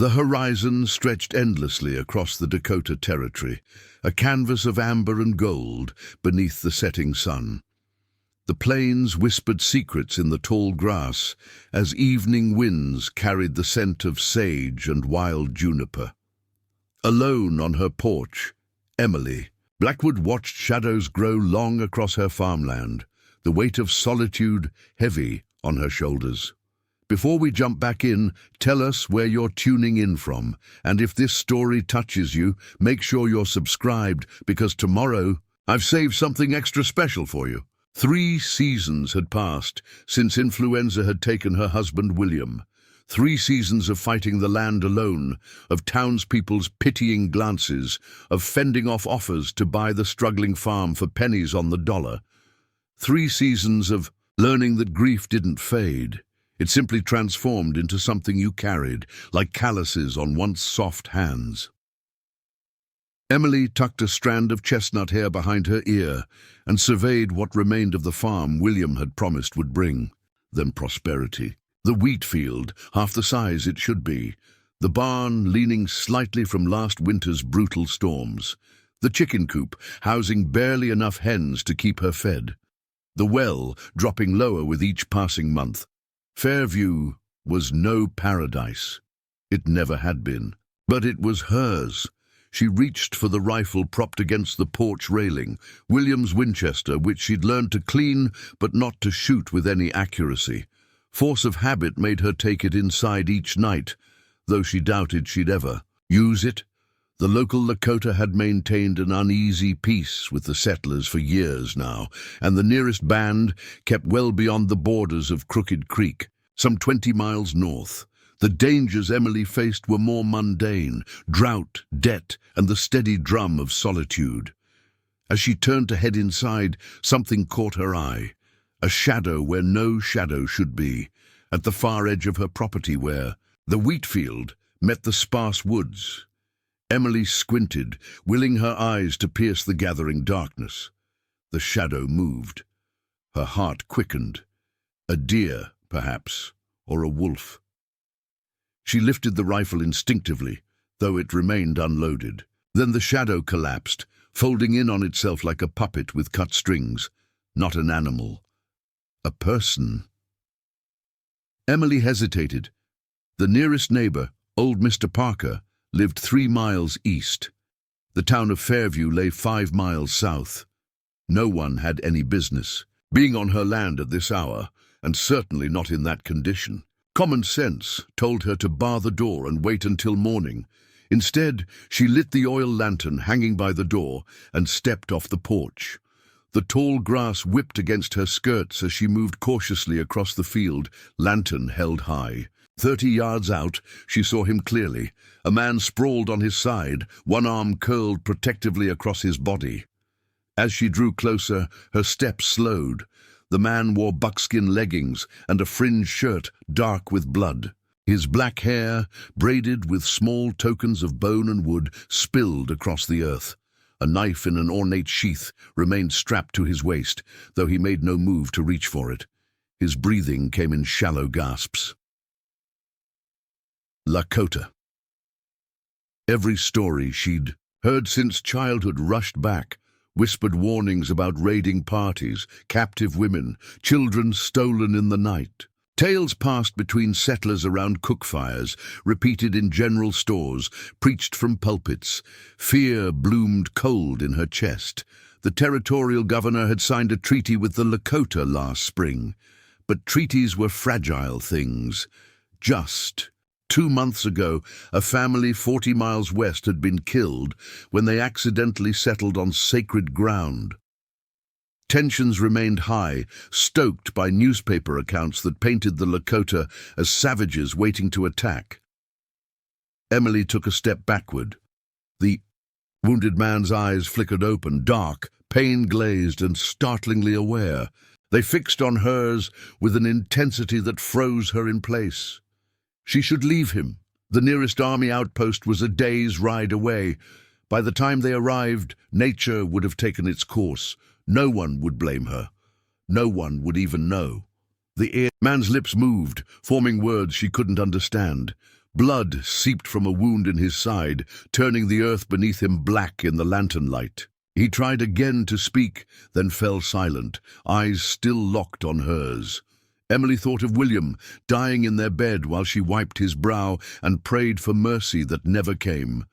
The horizon stretched endlessly across the Dakota Territory, a canvas of amber and gold beneath the setting sun. The plains whispered secrets in the tall grass as evening winds carried the scent of sage and wild juniper. Alone on her porch, Emily, Blackwood watched shadows grow long across her farmland, the weight of solitude heavy on her shoulders. Before we jump back in, tell us where you're tuning in from, and if this story touches you, make sure you're subscribed, because tomorrow I've saved something extra special for you. 3 seasons had passed since influenza had taken her husband William. 3 seasons of fighting the land alone, of townspeople's pitying glances, of fending off offers to buy the struggling farm for pennies on the dollar. 3 seasons of learning that grief didn't fade. It simply transformed into something you carried, like calluses on once soft hands. Emily tucked a strand of chestnut hair behind her ear and surveyed what remained of the farm William had promised would bring them prosperity. The wheat field, half the size it should be, the barn leaning slightly from last winter's brutal storms, the chicken coop housing barely enough hens to keep her fed, the well dropping lower with each passing month. Fairview was no paradise. It never had been. But it was hers. She reached for the rifle propped against the porch railing, William's Winchester, which she'd learned to clean but not to shoot with any accuracy. Force of habit made her take it inside each night, though she doubted she'd ever use it. The local Lakota had maintained an uneasy peace with the settlers for years now, and the nearest band kept well beyond the borders of Crooked Creek, some 20 miles north. The dangers Emily faced were more mundane: drought, debt, and the steady drum of solitude. As she turned to head inside, something caught her eye. A shadow where no shadow should be, at the far edge of her property where the wheat field met the sparse woods. Emily squinted, willing her eyes to pierce the gathering darkness. The shadow moved. Her heart quickened. A deer, perhaps, or a wolf. She lifted the rifle instinctively, though it remained unloaded. Then the shadow collapsed, folding in on itself like a puppet with cut strings. Not an animal. A person. Emily hesitated. The nearest neighbor, old Mr. Parker, lived 3 miles east. The town of Fairview lay 5 miles south. No one had any business being on her land at this hour, and certainly not in that condition. Common sense told her to bar the door and wait until morning. Instead, she lit the oil lantern hanging by the door and stepped off the porch. The tall grass whipped against her skirts as she moved cautiously across the field, lantern held high. 30 yards out, she saw him clearly, a man sprawled on his side, one arm curled protectively across his body. As she drew closer, her steps slowed. The man wore buckskin leggings and a fringed shirt dark with blood. His black hair, braided with small tokens of bone and wood, spilled across the earth. A knife in an ornate sheath remained strapped to his waist, though he made no move to reach for it. His breathing came in shallow gasps. Lakota. Every story she'd heard since childhood rushed back, whispered warnings about raiding parties, captive women, children stolen in the night. Tales passed between settlers around cookfires, repeated in general stores, preached from pulpits. Fear bloomed cold in her chest. The territorial governor had signed a treaty with the Lakota last spring. But treaties were fragile things. 2 months ago, a family 40 miles west had been killed when they accidentally settled on sacred ground. Tensions remained high, stoked by newspaper accounts that painted the Lakota as savages waiting to attack. Emily took a step backward. The wounded man's eyes flickered open, dark, pain-glazed, and startlingly aware. They fixed on hers with an intensity that froze her in place. She should leave him. The nearest army outpost was a day's ride away. By the time they arrived, nature would have taken its course. No one would blame her. No one would even know. The man's lips moved, forming words she couldn't understand. Blood seeped from a wound in his side, turning the earth beneath him black in the lantern light. He tried again to speak, then fell silent, eyes still locked on hers. Emily thought of William, dying in their bed while she wiped his brow and prayed for mercy that never came.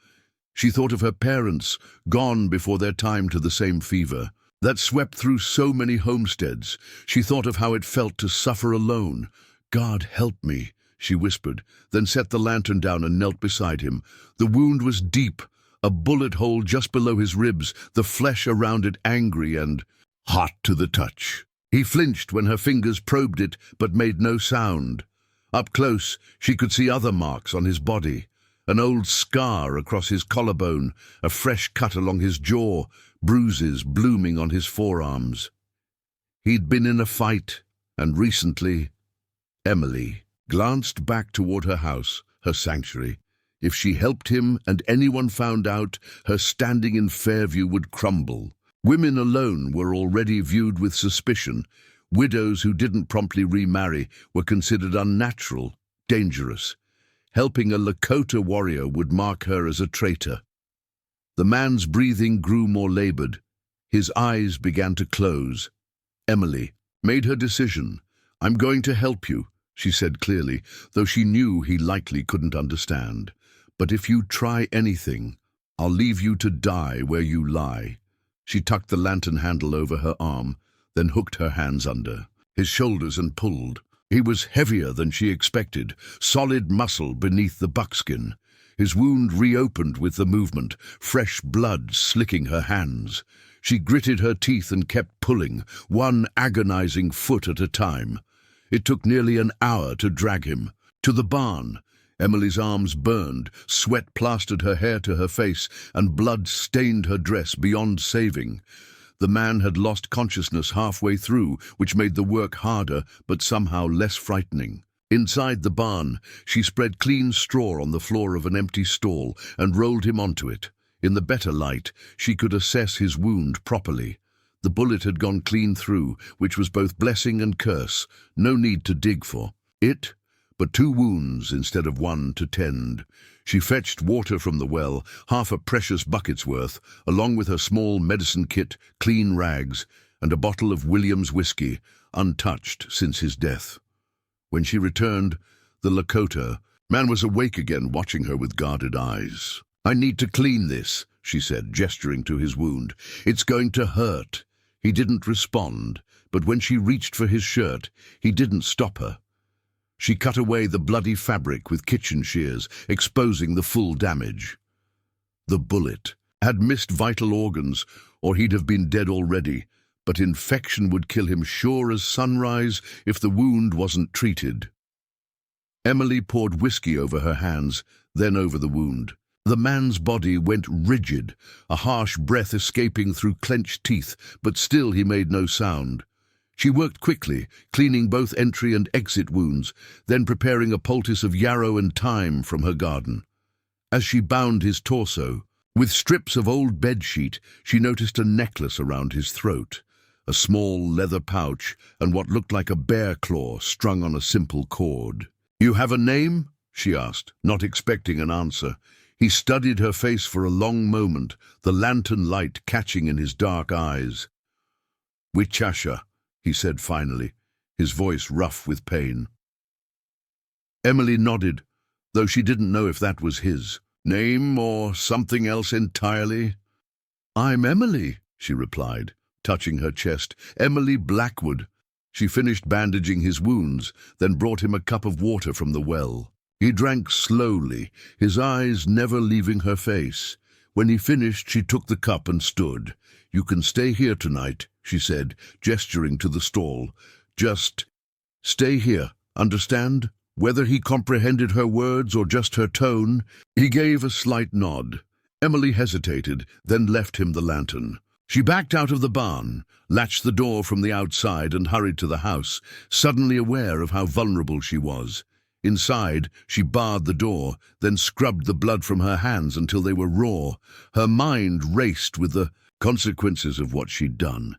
She thought of her parents, gone before their time to the same fever that swept through so many homesteads. She thought of how it felt to suffer alone. "God help me," she whispered, then set the lantern down and knelt beside him. The wound was deep, a bullet hole just below his ribs, the flesh around it angry and hot to the touch. He flinched when her fingers probed it, but made no sound. Up close, she could see other marks on his body. An old scar across his collarbone, a fresh cut along his jaw, bruises blooming on his forearms. He'd been in a fight, and recently, Emily glanced back toward her house, her sanctuary. If she helped him and anyone found out, her standing in Fairview would crumble. Women alone were already viewed with suspicion. Widows who didn't promptly remarry were considered unnatural, dangerous. Helping a Lakota warrior would mark her as a traitor. The man's breathing grew more labored. His eyes began to close. Emily made her decision. "I'm going to help you," she said clearly, though she knew he likely couldn't understand. "But if you try anything, I'll leave you to die where you lie." She tucked the lantern handle over her arm, then hooked her hands under his shoulders and pulled. He was heavier than she expected, solid muscle beneath the buckskin. His wound reopened with the movement, fresh blood slicking her hands. She gritted her teeth and kept pulling, one agonizing foot at a time. It took nearly an hour to drag him to the barn. Emily's arms burned, sweat plastered her hair to her face, and blood stained her dress beyond saving. The man had lost consciousness halfway through, which made the work harder, but somehow less frightening. Inside the barn, she spread clean straw on the floor of an empty stall and rolled him onto it. In the better light, she could assess his wound properly. The bullet had gone clean through, which was both blessing and curse. No need to dig for it, but 2 wounds instead of 1 to tend. She fetched water from the well, half a precious bucket's worth, along with her small medicine kit, clean rags, and a bottle of William's whiskey, untouched since his death. When she returned, the Lakota man was awake again, watching her with guarded eyes. "I need to clean this," she said, gesturing to his wound. "It's going to hurt." He didn't respond, but when she reached for his shirt, he didn't stop her. She cut away the bloody fabric with kitchen shears, exposing the full damage. The bullet had missed vital organs, or he'd have been dead already, but infection would kill him sure as sunrise if the wound wasn't treated. Emily poured whiskey over her hands, then over the wound. The man's body went rigid, a harsh breath escaping through clenched teeth, but still he made no sound. She worked quickly, cleaning both entry and exit wounds, then preparing a poultice of yarrow and thyme from her garden. As she bound his torso with strips of old bedsheet, she noticed a necklace around his throat, a small leather pouch, and what looked like a bear claw strung on a simple cord. "You have a name?" she asked, not expecting an answer. He studied her face for a long moment, the lantern light catching in his dark eyes. "Wichasha," he said finally, his voice rough with pain. Emily nodded, though she didn't know if that was his name or something else entirely. "I'm Emily," she replied, touching her chest. "Emily Blackwood." She finished bandaging his wounds, then brought him a cup of water from the well. He drank slowly, his eyes never leaving her face. When he finished, she took the cup and stood. "You can stay here tonight," she said, gesturing to the stall. "Just stay here, understand?" Whether he comprehended her words or just her tone, he gave a slight nod. Emily hesitated, then left him the lantern. She backed out of the barn, latched the door from the outside and hurried to the house, suddenly aware of how vulnerable she was. Inside, she barred the door, then scrubbed the blood from her hands until they were raw. Her mind raced with the consequences of what she'd done.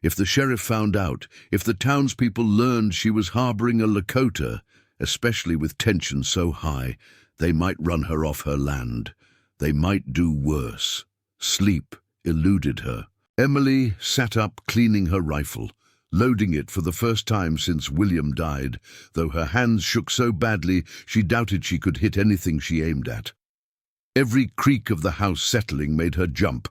If the sheriff found out, if the townspeople learned she was harboring a Lakota, especially with tension so high, They might run her off her land. They might do worse. Sleep eluded her. Emily sat up, cleaning her rifle, loading it for the first time since William died, though her hands shook so badly she doubted she could hit anything she aimed at. Every creak of the house settling made her jump.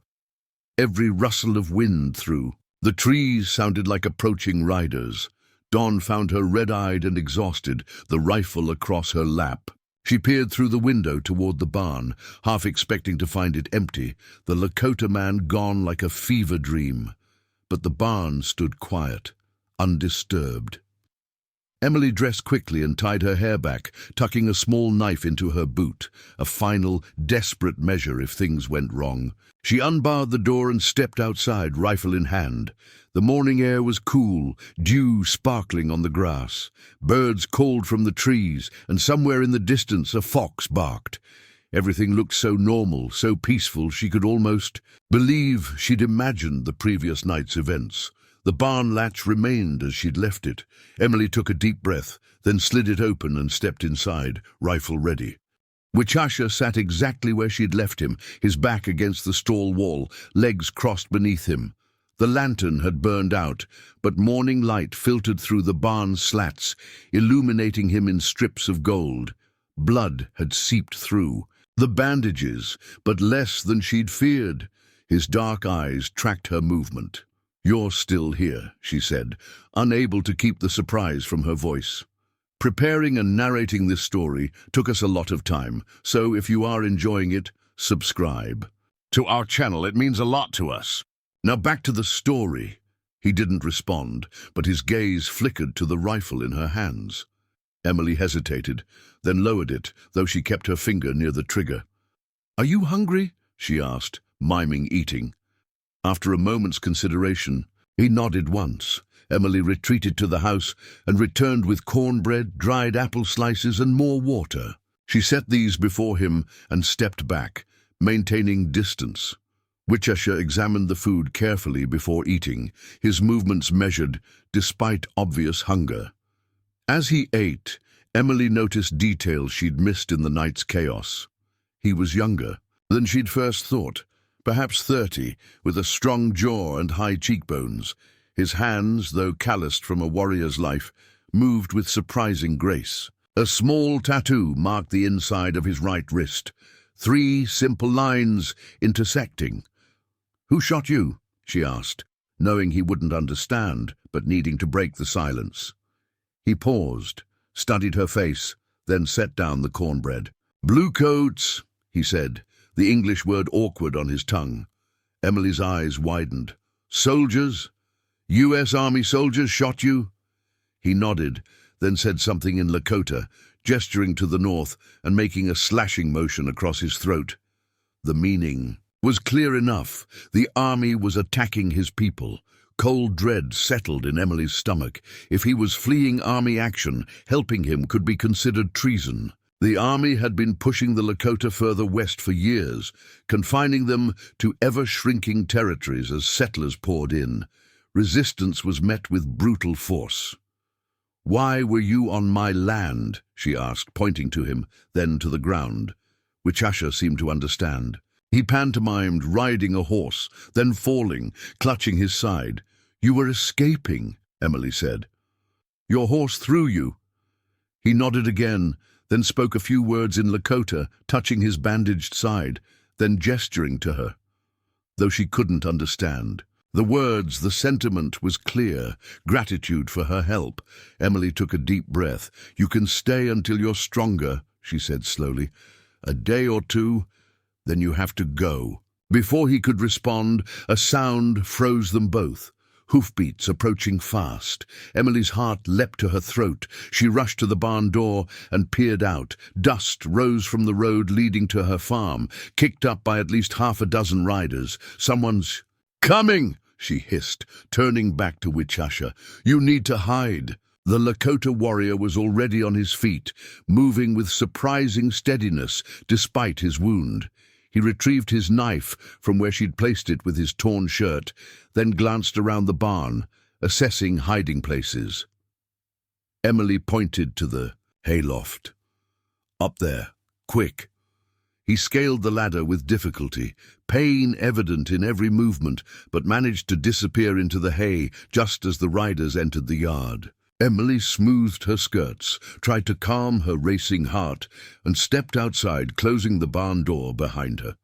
Every rustle of wind through. The trees sounded like approaching riders. Dawn found her red-eyed and exhausted, the rifle across her lap. She peered through the window toward the barn, half expecting to find it empty, the Lakota man gone like a fever dream. But the barn stood quiet, undisturbed. Emily dressed quickly and tied her hair back, tucking a small knife into her boot, a final, desperate measure if things went wrong. She unbarred the door and stepped outside, rifle in hand. The morning air was cool, dew sparkling on the grass. Birds called from the trees, and somewhere in the distance a fox barked. Everything looked so normal, so peaceful, she could almost believe she'd imagined the previous night's events. The barn latch remained as she'd left it. Emily took a deep breath, then slid it open and stepped inside, rifle ready. Wichasha sat exactly where she'd left him, his back against the stall wall, legs crossed beneath him. The lantern had burned out, but morning light filtered through the barn slats, illuminating him in strips of gold. Blood had seeped through. The bandages, but less than she'd feared. His dark eyes tracked her movement. "You're still here," she said, unable to keep the surprise from her voice. Preparing and narrating this story took us a lot of time, so if you are enjoying it, subscribe to our channel. It means a lot to us. Now back to the story. He didn't respond, but his gaze flickered to the rifle in her hands. Emily hesitated, then lowered it, though she kept her finger near the trigger. "Are you hungry?" she asked, miming eating. After a moment's consideration, he nodded once. Emily retreated to the house and returned with cornbread, dried apple slices, and more water. She set these before him and stepped back, maintaining distance. Wichasha examined the food carefully before eating, his movements measured, despite obvious hunger. As he ate, Emily noticed details she'd missed in the night's chaos. He was younger than she'd first thought, perhaps 30, with a strong jaw and high cheekbones. His hands, though calloused from a warrior's life, moved with surprising grace. A small tattoo marked the inside of his right wrist, 3 simple lines intersecting. "Who shot you?" she asked, knowing he wouldn't understand, but needing to break the silence. He paused, studied her face, then set down the cornbread. "Bluecoats," he said, the English word awkward on his tongue. Emily's eyes widened. "Soldiers? U.S. Army soldiers shot you?" He nodded, then said something in Lakota, gesturing to the north and making a slashing motion across his throat. The meaning was clear enough. The army was attacking his people. Cold dread settled in Emily's stomach. If he was fleeing army action, helping him could be considered treason. The army had been pushing the Lakota further west for years, confining them to ever-shrinking territories as settlers poured in. Resistance was met with brutal force. "Why were you on my land?" she asked, pointing to him, then to the ground. Wichasha seemed to understand. He pantomimed riding a horse, then falling, clutching his side. "You were escaping," Emily said. "Your horse threw you." He nodded again, then spoke a few words in Lakota, touching his bandaged side, then gesturing to her. Though she couldn't understand. The words, the sentiment was clear, gratitude for her help. Emily took a deep breath. "You can stay until you're stronger," she said slowly. "A day or two, then you have to go." Before he could respond, a sound froze them both. Hoofbeats approaching fast. Emily's heart leapt to her throat. She rushed to the barn door and peered out. Dust rose from the road leading to her farm, kicked up by at least half a dozen riders. "Someone's coming!" she hissed, turning back to Wichasha. "You need to hide." The Lakota warrior was already on his feet, moving with surprising steadiness despite his wound. He retrieved his knife from where she'd placed it with his torn shirt, then glanced around the barn, assessing hiding places. Emily pointed to the hayloft. "Up there," Quick! He scaled the ladder with difficulty, pain evident in every movement, but managed to disappear into the hay just as the riders entered the yard. Emily smoothed her skirts, tried to calm her racing heart, and stepped outside, closing the barn door behind her.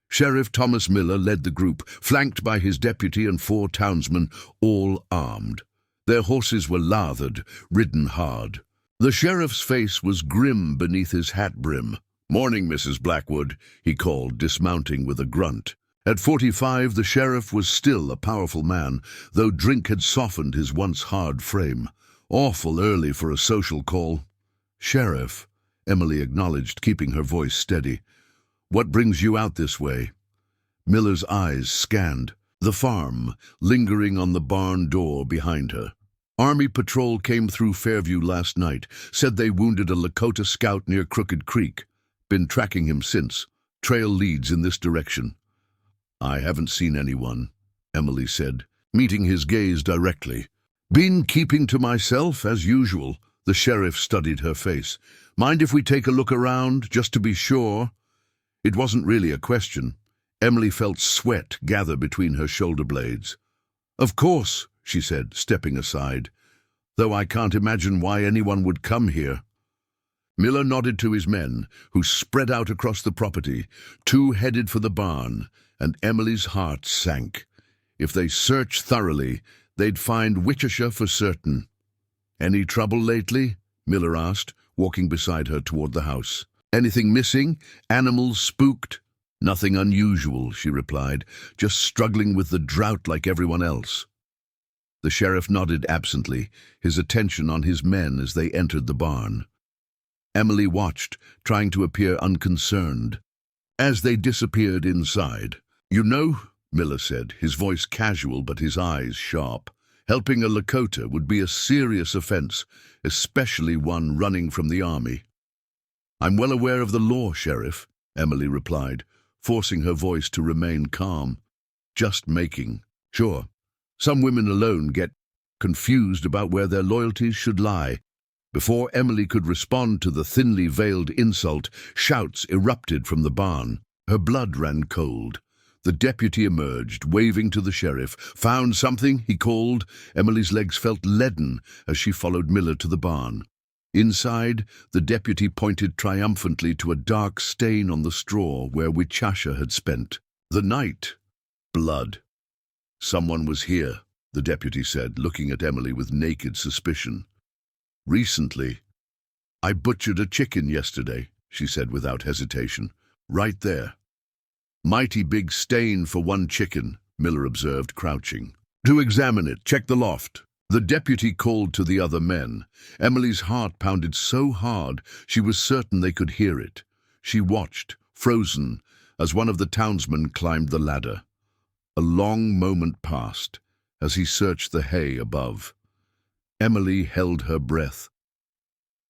Sheriff Thomas Miller led the group, flanked by his deputy and 4 townsmen, all armed. Their horses were lathered, ridden hard. The sheriff's face was grim beneath his hat brim. "Morning, Mrs. Blackwood," he called, dismounting with a grunt. At 45, the sheriff was still a powerful man, though drink had softened his once hard frame. Awful early for a social call. "Sheriff," Emily acknowledged, keeping her voice steady. "What brings you out this way?" Miller's eyes scanned the farm, lingering on the barn door behind her. "Army patrol came through Fairview last night, said they wounded a Lakota scout near Crooked Creek. Been tracking him since. Trail leads in this direction." "I haven't seen anyone," Emily said, meeting his gaze directly. "Been keeping to myself, as usual." The sheriff studied her face. "Mind if we take a look around, just to be sure?" It wasn't really a question. Emily felt sweat gather between her shoulder blades. "Of course," she said, stepping aside, "though I can't imagine why anyone would come here." Miller nodded to his men, who spread out across the property. 2 headed for the barn, and Emily's heart sank. If they searched thoroughly, they'd find Wichita for certain. "Any trouble lately?" Miller asked, walking beside her toward the house. "Anything missing? Animals spooked?" "Nothing unusual," she replied, "just struggling with the drought like everyone else." The sheriff nodded absently, his attention on his men as they entered the barn. Emily watched, trying to appear unconcerned. As they disappeared inside, "You know," Miller said, his voice casual but his eyes sharp, "helping a Lakota would be a serious offense, especially one running from the army." "I'm well aware of the law, Sheriff," Emily replied, forcing her voice to remain calm. "Just making sure. Some women alone get confused about where their loyalties should lie." Before Emily could respond to the thinly veiled insult, shouts erupted from the barn. Her blood ran cold. The deputy emerged, waving to the sheriff. "Found something?" he called. Emily's legs felt leaden as she followed Miller to the barn. Inside, the deputy pointed triumphantly to a dark stain on the straw where Wichasha had spent the night. "Blood. Someone was here," the deputy said, looking at Emily with naked suspicion. "Recently. I butchered a chicken yesterday," she said without hesitation. "Right there." "Mighty big stain for one chicken," Miller observed, crouching. "To examine it, check the loft." The deputy called to the other men. Emily's heart pounded so hard she was certain they could hear it. She watched, frozen, as one of the townsmen climbed the ladder. A long moment passed as he searched the hay above. Emily held her breath.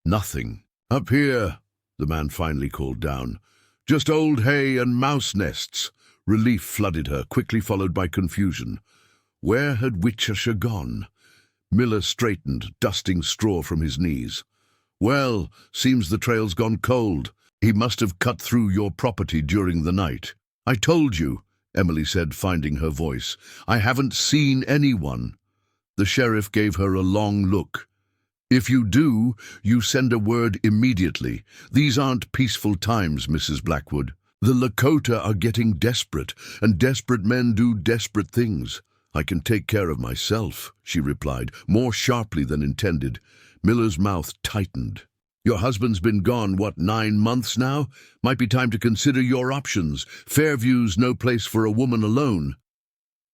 "Nothing." "Up here," the man finally called down. "Just old hay and mouse nests." Relief flooded her, quickly followed by confusion. Where had Wichasha gone? Miller straightened, dusting straw from his knees. "Well, seems the trail's gone cold. He must have cut through your property during the night." "I told you," Emily said, finding her voice. "I haven't seen anyone." The sheriff gave her a long look. "If you do, you send a word immediately. These aren't peaceful times, Mrs. Blackwood. The Lakota are getting desperate, and desperate men do desperate things." "I can take care of myself," she replied, more sharply than intended. Miller's mouth tightened. "Your husband's been gone, 9 months now? Might be time to consider your options. Fairview's no place for a woman alone."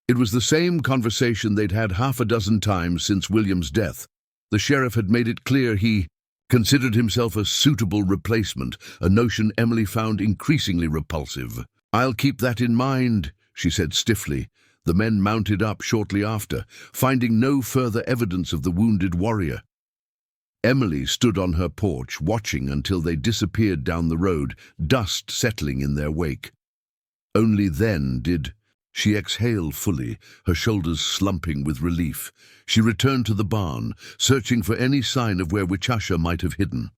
It was the same conversation they'd had 6 times since William's death. The sheriff had made it clear he considered himself a suitable replacement, a notion Emily found increasingly repulsive. "I'll keep that in mind," she said stiffly. The men mounted up shortly after, finding no further evidence of the wounded warrior. Emily stood on her porch, watching until they disappeared down the road, dust settling in their wake. Only then did she exhale fully, her shoulders slumping with relief. She returned to the barn, searching for any sign of where Wichasha might have hidden.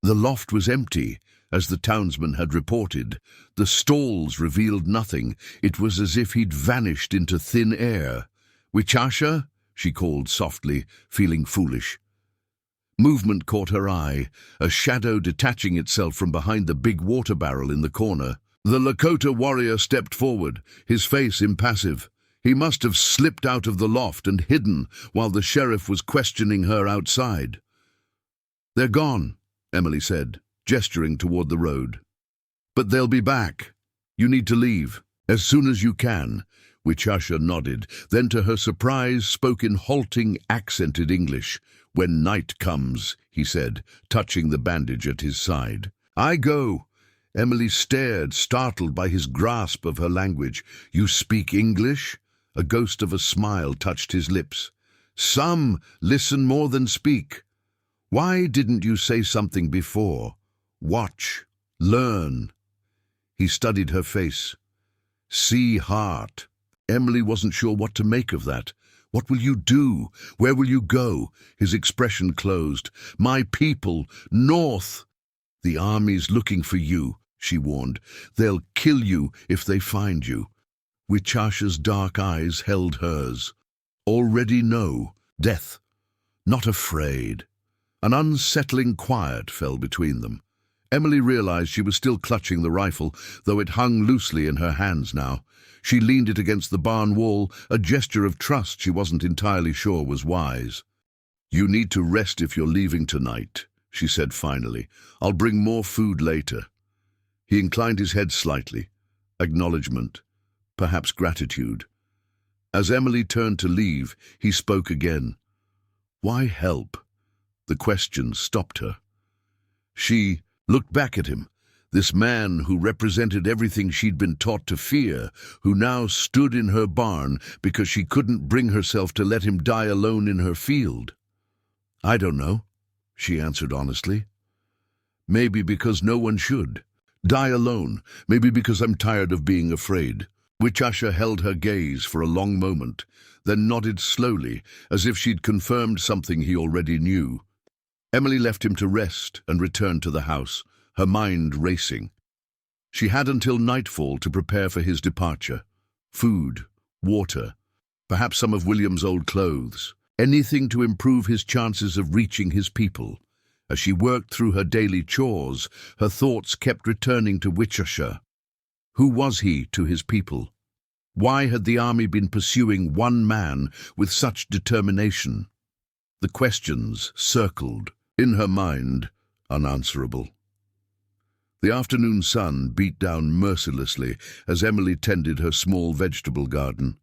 The loft was empty, As the townsman had reported, the stalls revealed nothing. It was as if he'd vanished into thin air. "Wichasha?" she called softly, feeling foolish. Movement caught her eye, a shadow detaching itself from behind the big water barrel in the corner. The Lakota warrior stepped forward, his face impassive. He must have slipped out of the loft and hidden while the sheriff was questioning her outside. "They're gone," Emily said, gesturing toward the road. "But they'll be back. You need to leave as soon as you can." Wichasha nodded, then to her surprise spoke in halting, accented English. "When night comes," he said, touching the bandage at his side. "I go." Emily stared, startled by his grasp of her language. "You speak English?" A ghost of a smile touched his lips. "Some listen more than speak. Why didn't you say something before? Watch, learn." He studied her face. "See heart." Emily wasn't sure what to make of that. "What will you do? Where will you go?" His expression closed. "My people, north." "The army's looking for you," she warned. "They'll kill you if they find you." Wichasha's dark eyes held hers. "Already know. Death. Not afraid." An unsettling quiet fell between them. Emily realized she was still clutching the rifle, though it hung loosely in her hands now. She leaned it against the barn wall, a gesture of trust she wasn't entirely sure was wise. "You need to rest if you're leaving tonight," she said finally. "I'll bring more food later." He inclined his head slightly. Acknowledgement, perhaps gratitude. As Emily turned to leave, he spoke again. "Why help?" The question stopped her. She looked back at him, this man who represented everything she'd been taught to fear, who now stood in her barn because she couldn't bring herself to let him die alone in her field. "I don't know," she answered honestly. "Maybe because no one should. Die alone. Maybe because I'm tired of being afraid." Wichasha held her gaze for a long moment, then nodded slowly, as if she'd confirmed something he already knew. Emily left him to rest and returned to the house, her mind racing. She had until nightfall to prepare for his departure. Food, water, perhaps some of William's old clothes, anything to improve his chances of reaching his people. As she worked through her daily chores, her thoughts kept returning to Wichasha. Who was he to his people? Why had the army been pursuing one man with such determination? The questions circled, in her mind, unanswerable. The afternoon sun beat down mercilessly as Emily tended her small vegetable garden.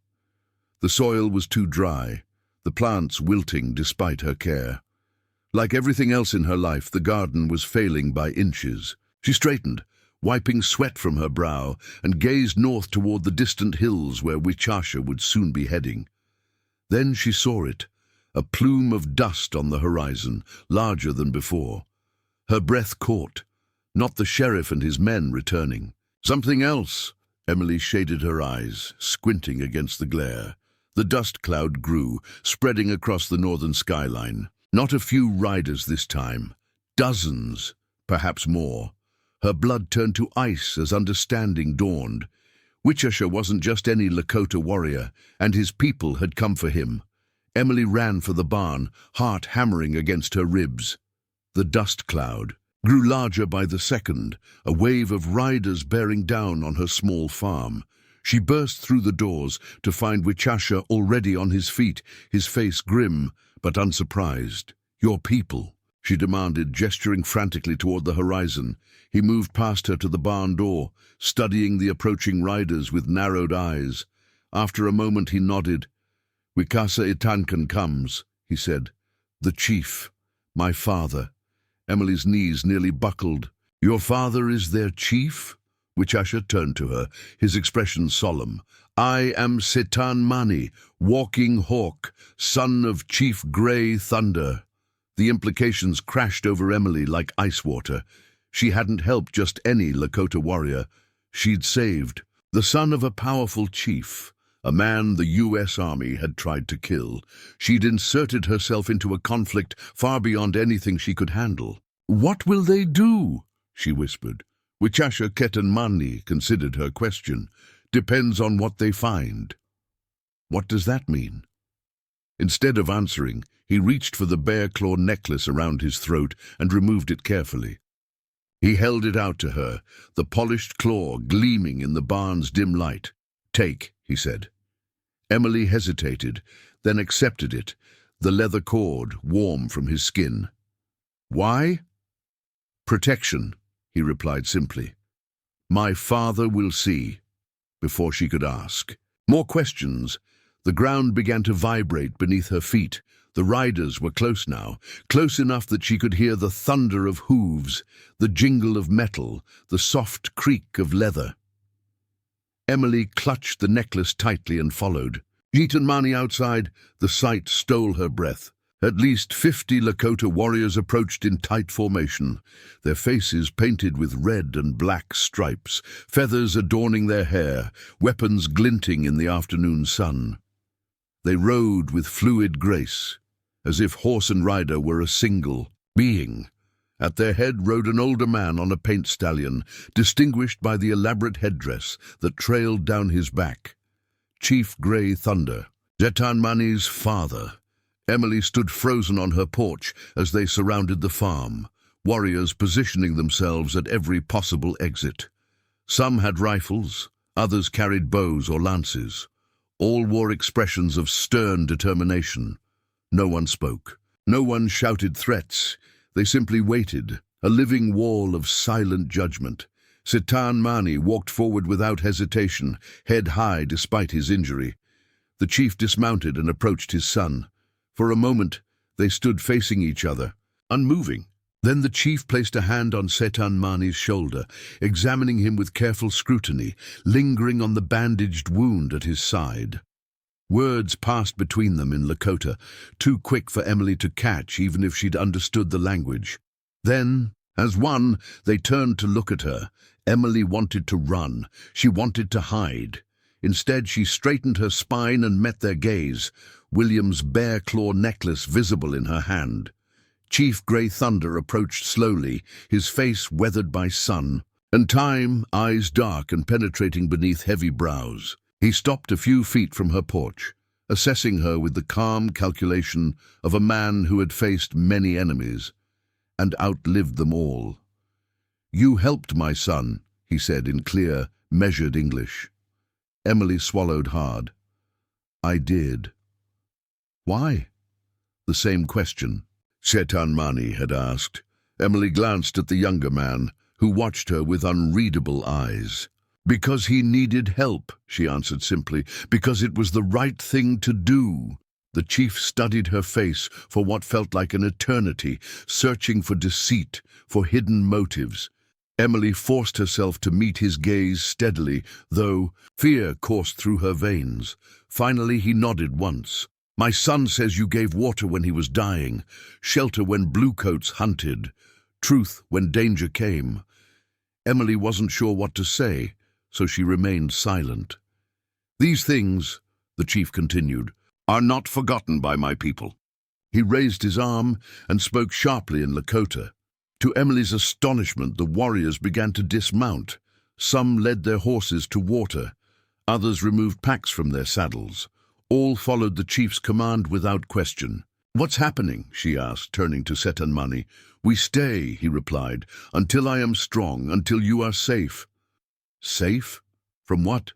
The soil was too dry, the plants wilting despite her care. Like everything else in her life, the garden was failing by inches. She straightened, wiping sweat from her brow, and gazed north toward the distant hills where Wichasha would soon be heading. Then she saw it, a plume of dust on the horizon, larger than before. Her breath caught, not the sheriff and his men returning. "Something else." Emily shaded her eyes, squinting against the glare. The dust cloud grew, spreading across the northern skyline. Not a few riders this time. Dozens, perhaps more. Her blood turned to ice as understanding dawned. Wichasha wasn't just any Lakota warrior, and his people had come for him. Emily ran for the barn, heart hammering against her ribs. The dust cloud grew larger by the second, a wave of riders bearing down on her small farm. She burst through the doors to find Wichasha already on his feet, his face grim but unsurprised. "Your people," she demanded, gesturing frantically toward the horizon. He moved past her to the barn door, studying the approaching riders with narrowed eyes. After a moment he nodded. "Wikasa Itankan comes," he said. "The chief, my father." Emily's knees nearly buckled. "Your father is their chief?" Wichasha turned to her, his expression solemn. "I am Setan Mani, walking hawk, son of Chief Grey Thunder." The implications crashed over Emily like ice water. She hadn't helped just any Lakota warrior. She'd saved the son of a powerful chief, a man the U.S. Army had tried to kill. She'd inserted herself into a conflict far beyond anything she could handle. "What will they do?" she whispered. Wichasha Ketanmani considered her question. Depends on what they find. What does that mean? Instead of answering, he reached for the bear claw necklace around his throat and removed it carefully. He held it out to her, the polished claw gleaming in the barn's dim light. Take, he said. Emily hesitated, then accepted it, the leather cord warm from his skin. Why? Protection, he replied simply. My father will see, before she could ask. More questions. The ground began to vibrate beneath her feet. The riders were close now, close enough that she could hear the thunder of hooves, the jingle of metal, the soft creak of leather. Emily clutched the necklace tightly and followed. Ketanmani outside, the sight stole her breath. At least 50 Lakota warriors approached in tight formation, their faces painted with red and black stripes, feathers adorning their hair, weapons glinting in the afternoon sun. They rode with fluid grace, as if horse and rider were a single being. At their head rode an older man on a paint stallion, distinguished by the elaborate headdress that trailed down his back. Chief Grey Thunder, Ketanmani's father. Emily stood frozen on her porch as they surrounded the farm, warriors positioning themselves at every possible exit. Some had rifles, others carried bows or lances. All wore expressions of stern determination. No one spoke. No one shouted threats. They simply waited, a living wall of silent judgment. Ketanmani walked forward without hesitation, head high despite his injury. The chief dismounted and approached his son. For a moment, they stood facing each other, unmoving. Then the chief placed a hand on Ketanmani's shoulder, examining him with careful scrutiny, lingering on the bandaged wound at his side. Words passed between them in Lakota, too quick for Emily to catch even if she'd understood the language. Then, as one, they turned to look at her. Emily wanted to run. She wanted to hide. Instead, she straightened her spine and met their gaze, William's bear claw necklace visible in her hand. Chief Grey Thunder approached slowly, his face weathered by sun, and time, eyes dark and penetrating beneath heavy brows. He stopped a few feet from her porch, assessing her with the calm calculation of a man who had faced many enemies, and outlived them all. You helped my son, he said in clear, measured English. Emily swallowed hard. I did. Why? The same question Ketanmani had asked. Emily glanced at the younger man, who watched her with unreadable eyes. Because he needed help, she answered simply. Because it was the right thing to do. The chief studied her face for what felt like an eternity, searching for deceit, for hidden motives. Emily forced herself to meet his gaze steadily, though fear coursed through her veins. Finally he nodded once. My son says you gave water when he was dying, shelter when bluecoats hunted, truth when danger came. Emily wasn't sure what to say, so she remained silent. These things, the chief continued, are not forgotten by my people. He raised his arm and spoke sharply in Lakota. To Emily's astonishment, the warriors began to dismount. Some led their horses to water. Others removed packs from their saddles. All followed the chief's command without question. What's happening? She asked, turning to Ketanmani. We stay, he replied, until I am strong, until you are safe. Safe? From what?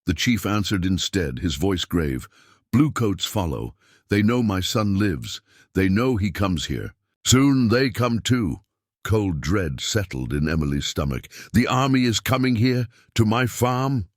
The chief answered instead, his voice grave. Bluecoats follow. They know my son lives. They know he comes here. Soon they come too. Cold dread settled in Emily's stomach. The army is coming here? To my farm?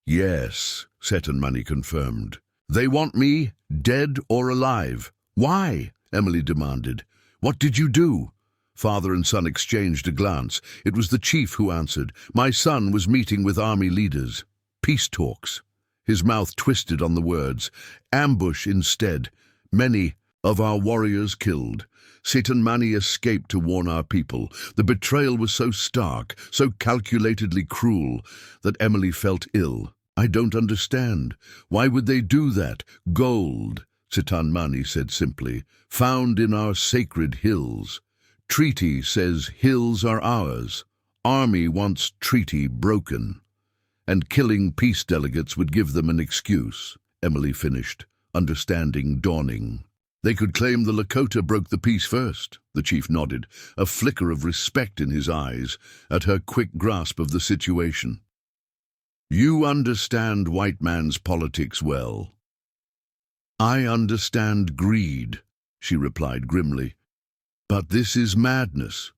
Yes, Ketanmani confirmed. They want me, dead or alive. Why? Emily demanded. What did you do? Father and son exchanged a glance. It was the chief who answered. My son was meeting with army leaders. Peace talks. His mouth twisted on the words. Ambush instead. Many of our warriors killed. Ketanmani escaped to warn our people. The betrayal was so stark, so calculatedly cruel, that Emily felt ill. I don't understand. Why would they do that? Gold, Ketanmani said simply, found in our sacred hills. Treaty says hills are ours. Army wants treaty broken, and killing peace delegates would give them an excuse, Emily finished, understanding dawning. They could claim the Lakota broke the peace first, the chief nodded, a flicker of respect in his eyes at her quick grasp of the situation. You understand white man's politics well. I understand greed, she replied grimly. But this is madness.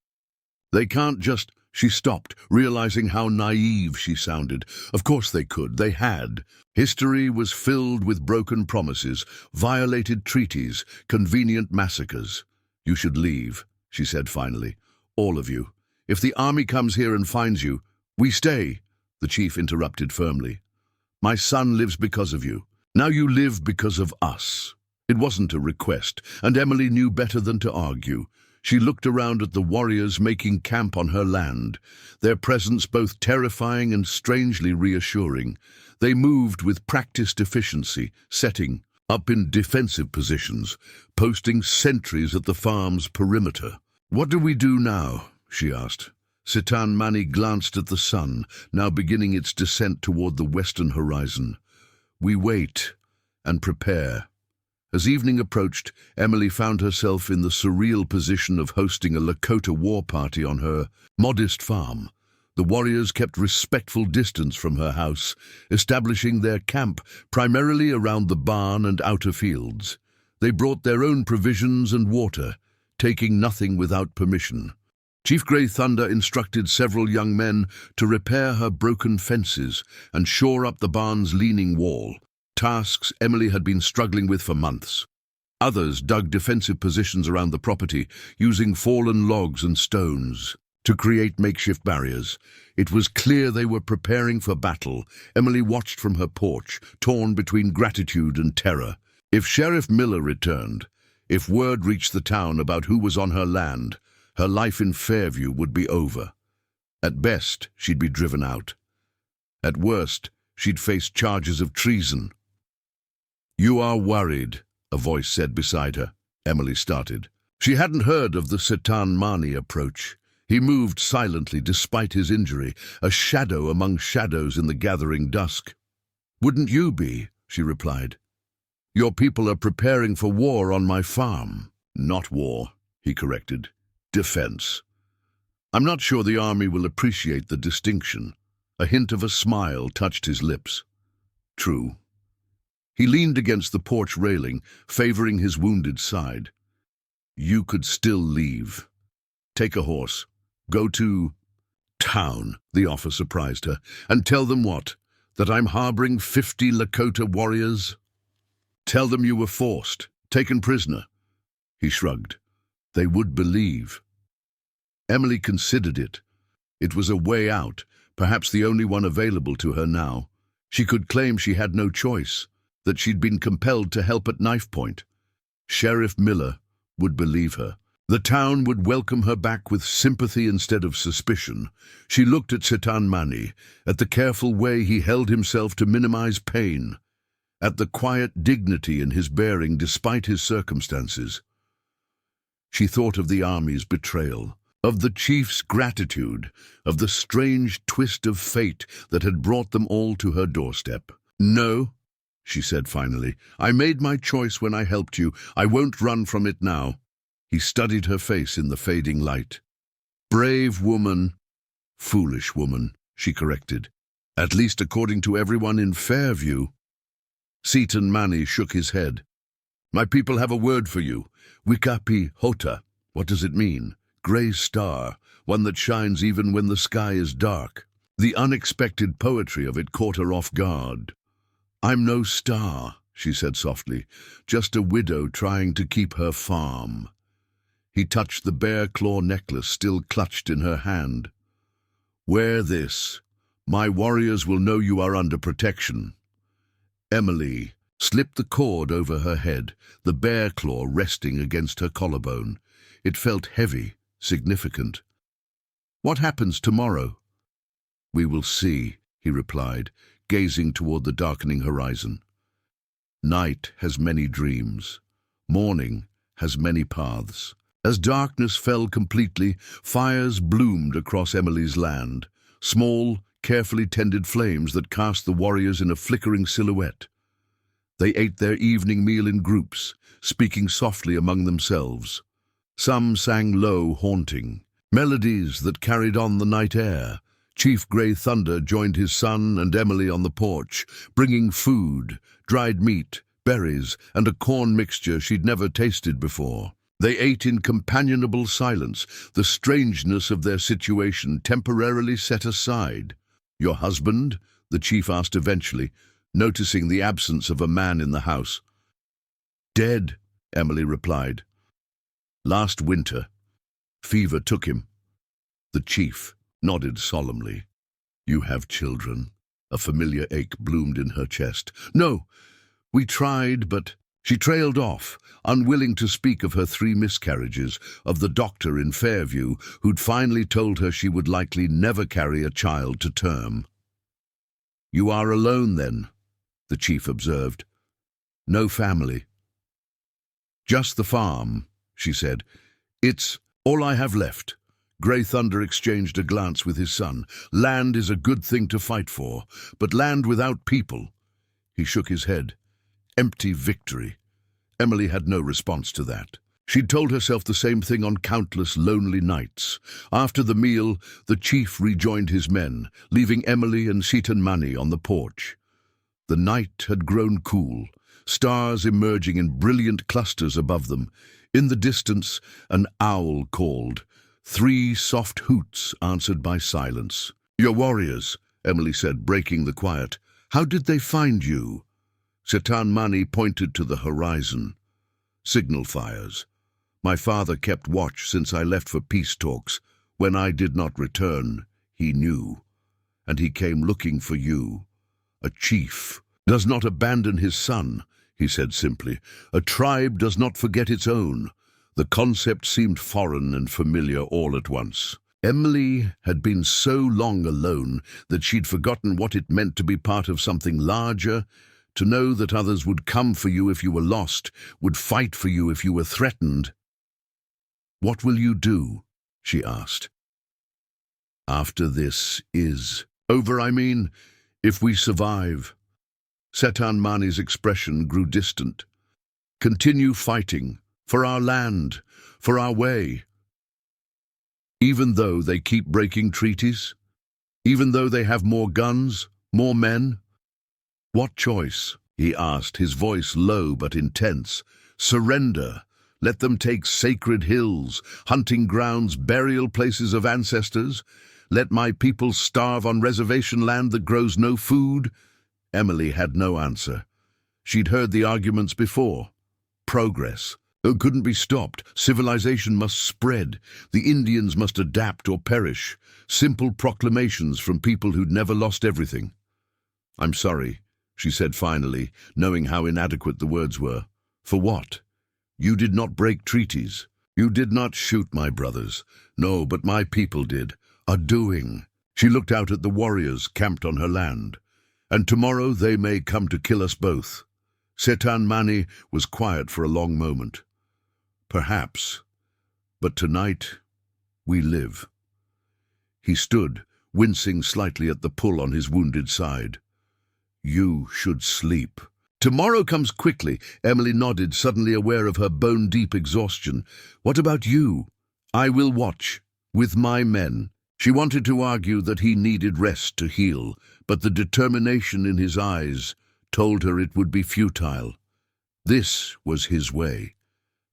They can't just... She stopped, realizing how naive she sounded. Of course they could. They had. History was filled with broken promises, violated treaties, convenient massacres. You should leave, she said finally. All of you. If the army comes here and finds you, we stay, the chief interrupted firmly. My son lives because of you. Now you live because of us. It wasn't a request, and Emily knew better than to argue. She looked around at the warriors making camp on her land, their presence both terrifying and strangely reassuring. They moved with practiced efficiency, setting up in defensive positions, posting sentries at the farm's perimeter. What do we do now? She asked. Sitan Mani glanced at the sun, now beginning its descent toward the western horizon. We wait and prepare. As evening approached, Emily found herself in the surreal position of hosting a Lakota war party on her modest farm. The warriors kept respectful distance from her house, establishing their camp primarily around the barn and outer fields. They brought their own provisions and water, taking nothing without permission. Chief Grey Thunder instructed several young men to repair her broken fences and shore up the barn's leaning wall, tasks Emily had been struggling with for months. Others dug defensive positions around the property, using fallen logs and stones to create makeshift barriers. It was clear they were preparing for battle. Emily watched from her porch, torn between gratitude and terror. If Sheriff Miller returned, if word reached the town about who was on her land, her life in Fairview would be over. At best, she'd be driven out. At worst, she'd face charges of treason. You are worried, a voice said beside her. Emily started. She hadn't heard of the Sitan Mani approach. He moved silently despite his injury, a shadow among shadows in the gathering dusk. Wouldn't you be? She replied. Your people are preparing for war on my farm. Not war, he corrected. Defense. I'm not sure the army will appreciate the distinction. A hint of a smile touched his lips. True. He leaned against the porch railing, favoring his wounded side. You could still leave. Take a horse. Go to town, the officer surprised her, and tell them what? That I'm harboring 50 Lakota warriors? Tell them you were forced, taken prisoner. He shrugged. They would believe. Emily considered it. It was a way out, perhaps the only one available to her now. She could claim she had no choice, that she'd been compelled to help at knife point. Sheriff Miller would believe her. The town would welcome her back with sympathy instead of suspicion. She looked at Sitan Mani, at the careful way he held himself to minimize pain, at the quiet dignity in his bearing despite his circumstances. She thought of the army's betrayal, of the chief's gratitude, of the strange twist of fate that had brought them all to her doorstep. No, she said finally. I made my choice when I helped you. I won't run from it now. He studied her face in the fading light. Brave woman. Foolish woman, she corrected. At least according to everyone in Fairview. Sitan Mani shook his head. My people have a word for you. Wikapi Hota. What does it mean? Grey star, one that shines even when the sky is dark. The unexpected poetry of it caught her off guard. I'm no star, she said softly, just a widow trying to keep her farm. He touched the bear claw necklace still clutched in her hand. Wear this. My warriors will know you are under protection. Emily slipped the cord over her head, the bear claw resting against her collarbone. It felt heavy, significant. What happens tomorrow? We will see, he replied, gazing toward the darkening horizon. Night has many dreams. Morning has many paths. As darkness fell completely, fires bloomed across Emily's land, small, carefully tended flames that cast the warriors in a flickering silhouette. They ate their evening meal in groups, speaking softly among themselves. Some sang low, haunting melodies that carried on the night air. Chief Grey Thunder joined his son and Emily on the porch, bringing food, dried meat, berries, and a corn mixture she'd never tasted before. They ate in companionable silence, the strangeness of their situation temporarily set aside. "Your husband?" the chief asked eventually, noticing the absence of a man in the house. "Dead," Emily replied. "Last winter. Fever took him." The chief nodded solemnly. "You have children?" A familiar ache bloomed in her chest. "No, we tried, but—" She trailed off, unwilling to speak of her 3 miscarriages, of the doctor in Fairview who'd finally told her she would likely never carry a child to term. "You are alone, then," the chief observed. "No family." "Just the farm," she said. "It's all I have left." Grey Thunder exchanged a glance with his son. "Land is a good thing to fight for, but land without people—" He shook his head. Empty victory. Emily had no response to that. She'd told herself the same thing on countless lonely nights. After the meal, the chief rejoined his men, leaving Emily and Seton Mani on the porch. The night had grown cool, stars emerging in brilliant clusters above them. In the distance, an owl called. 3 soft hoots answered by silence. "Your warriors," Emily said, breaking the quiet. "How did they find you?" Seton Mani pointed to the horizon. "Signal fires. My father kept watch since I left for peace talks. When I did not return, he knew. And he came looking for you. A chief does not abandon his son," he said simply. "A tribe does not forget its own." The concept seemed foreign and familiar all at once. Emily had been so long alone that she'd forgotten what it meant to be part of something larger, to know that others would come for you if you were lost, would fight for you if you were threatened. "What will you do?" she asked. "After this is over, if we survive." Seton Mani's expression grew distant. "Continue fighting, for our land, for our way. Even though they keep breaking treaties? Even though they have more guns, more men?" "What choice?" he asked, his voice low but intense. "Surrender. Let them take sacred hills, hunting grounds, burial places of ancestors. Let my people starve on reservation land that grows no food." Emily had no answer. She'd heard the arguments before. Progress. It couldn't be stopped. Civilization must spread. The Indians must adapt or perish. Simple proclamations from people who'd never lost everything. "I'm sorry," she said finally, knowing how inadequate the words were. "For what? You did not break treaties. You did not shoot my brothers. No, but my people did. Are doing." She looked out at the warriors camped on her land. "And tomorrow they may come to kill us both." Seton Mani was quiet for a long moment. "Perhaps. But tonight, we live." He stood, wincing slightly at the pull on his wounded side. "You should sleep." "Tomorrow comes quickly," Emily nodded, suddenly aware of her bone-deep exhaustion. "What about you?" "I will watch, with my men." She wanted to argue that he needed rest to heal, but the determination in his eyes told her it would be futile. This was his way.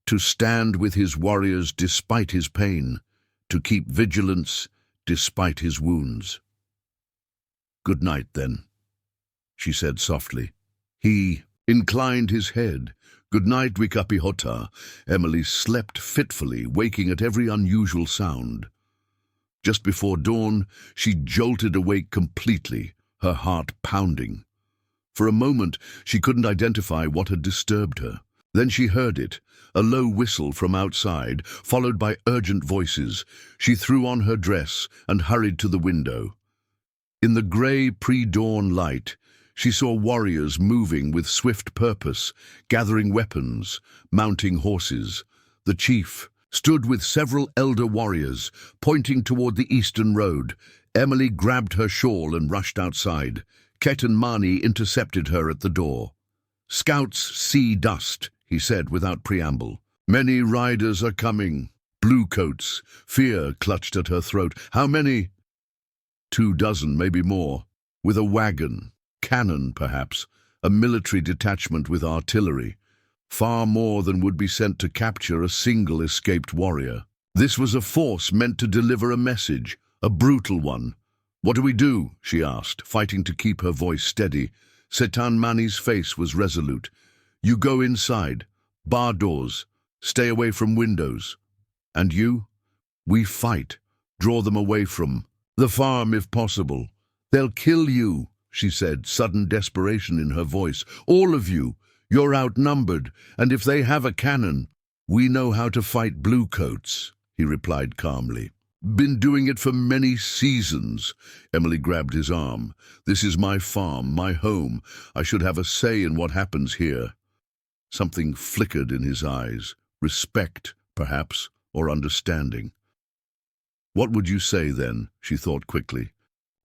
To stand with his warriors despite his pain, to keep vigilance despite his wounds. "Good night, then," she said softly. He inclined his head. "Good night, Wikapihota." Emily slept fitfully, waking at every unusual sound. Just before dawn, she jolted awake completely, her heart pounding. For a moment, she couldn't identify what had disturbed her. Then she heard it, a low whistle from outside, followed by urgent voices. She threw on her dress and hurried to the window. In the grey pre-dawn light, she saw warriors moving with swift purpose, gathering weapons, mounting horses. The chief, stood with several elder warriors, pointing toward the eastern road. Emily grabbed her shawl and rushed outside. Ketan Mani intercepted her at the door. "Scouts see dust," he said without preamble. "Many riders are coming. Bluecoats." Fear clutched at her throat. "How many?" 24, maybe more. With a wagon, cannon perhaps, a military detachment with artillery. Far more than would be sent to capture a single escaped warrior. This was a force meant to deliver a message, a brutal one. "What do we do?" she asked, fighting to keep her voice steady. Ketan Mani's face was resolute. "You go inside. Bar doors. Stay away from windows. And you? We fight. Draw them away from the farm if possible. They'll kill you," she said, sudden desperation in her voice. "All of you. You're outnumbered, and if they have a cannon—" "We know how to fight bluecoats," he replied calmly. "Been doing it for many seasons." Emily grabbed his arm. "This is my farm, my home. I should have a say in what happens here." Something flickered in his eyes. Respect, perhaps, or understanding. "What would you say then?" she thought quickly.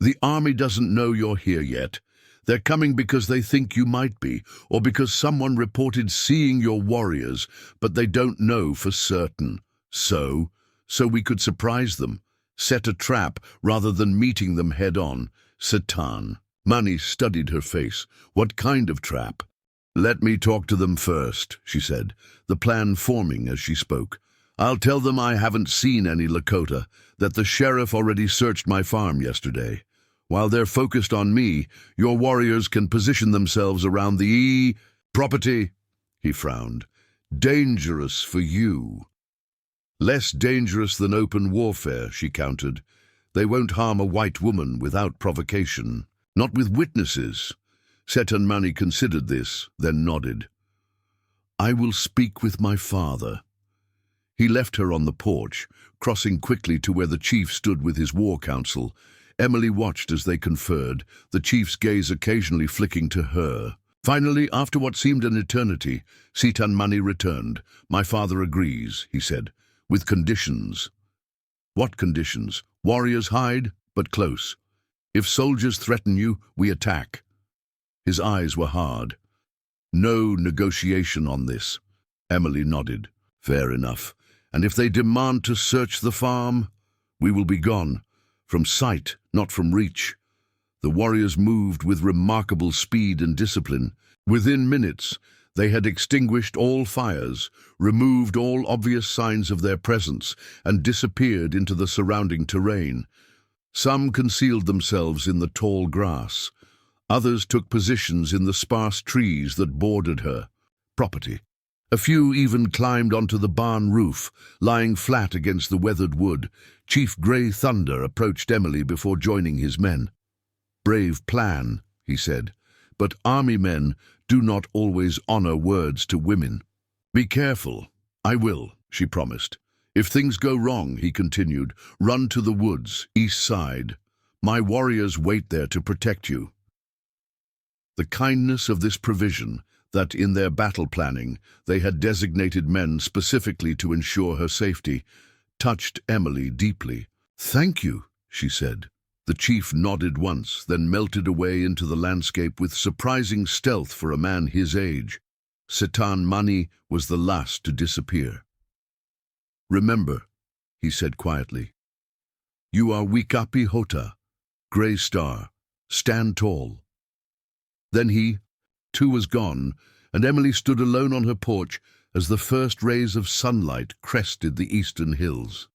"The army doesn't know you're here yet. They're coming because they think you might be, or because someone reported seeing your warriors, but they don't know for certain. So we could surprise them, set a trap rather than meeting them head-on." Ketan Mani studied her face. "What kind of trap?" "Let me talk to them first," she said, the plan forming as she spoke. "I'll tell them I haven't seen any Lakota, that the sheriff already searched my farm yesterday. While they're focused on me, your warriors can position themselves around the property." He frowned. "Dangerous for you." "Less dangerous than open warfare," she countered. "They won't harm a white woman without provocation. Not with witnesses." Ketan Mani considered this, then nodded. "I will speak with my father." He left her on the porch, crossing quickly to where the chief stood with his war council. Emily watched as they conferred, the chief's gaze occasionally flicking to her. Finally, after what seemed an eternity, Ketan Mani returned. "My father agrees," he said, "with conditions." "What conditions?" "Warriors hide, but close. If soldiers threaten you, we attack." His eyes were hard. "No negotiation on this." Emily nodded. "Fair enough. And if they demand to search the farm, we will be gone. From sight, not from reach." The warriors moved with remarkable speed and discipline. Within minutes, they had extinguished all fires, removed all obvious signs of their presence, and disappeared into the surrounding terrain. Some concealed themselves in the tall grass. Others took positions in the sparse trees that bordered her property. A few even climbed onto the barn roof, lying flat against the weathered wood. Chief Grey Thunder approached Emily before joining his men. "Brave plan," he said, "but army men do not always honor words to women." "Be careful." "I will," she promised. "If things go wrong," he continued, "run to the woods, east side. My warriors wait there to protect you." The kindness of this provision, that in their battle planning they had designated men specifically to ensure her safety, touched Emily deeply. "Thank you," she said. The chief nodded once, then melted away into the landscape with surprising stealth for a man his age. Ketan Mani was the last to disappear. "Remember," he said quietly, "you are Wikapi Hota, Grey Star. Stand tall." Then he, too, was gone, and Emily stood alone on her porch as the first rays of sunlight crested the eastern hills.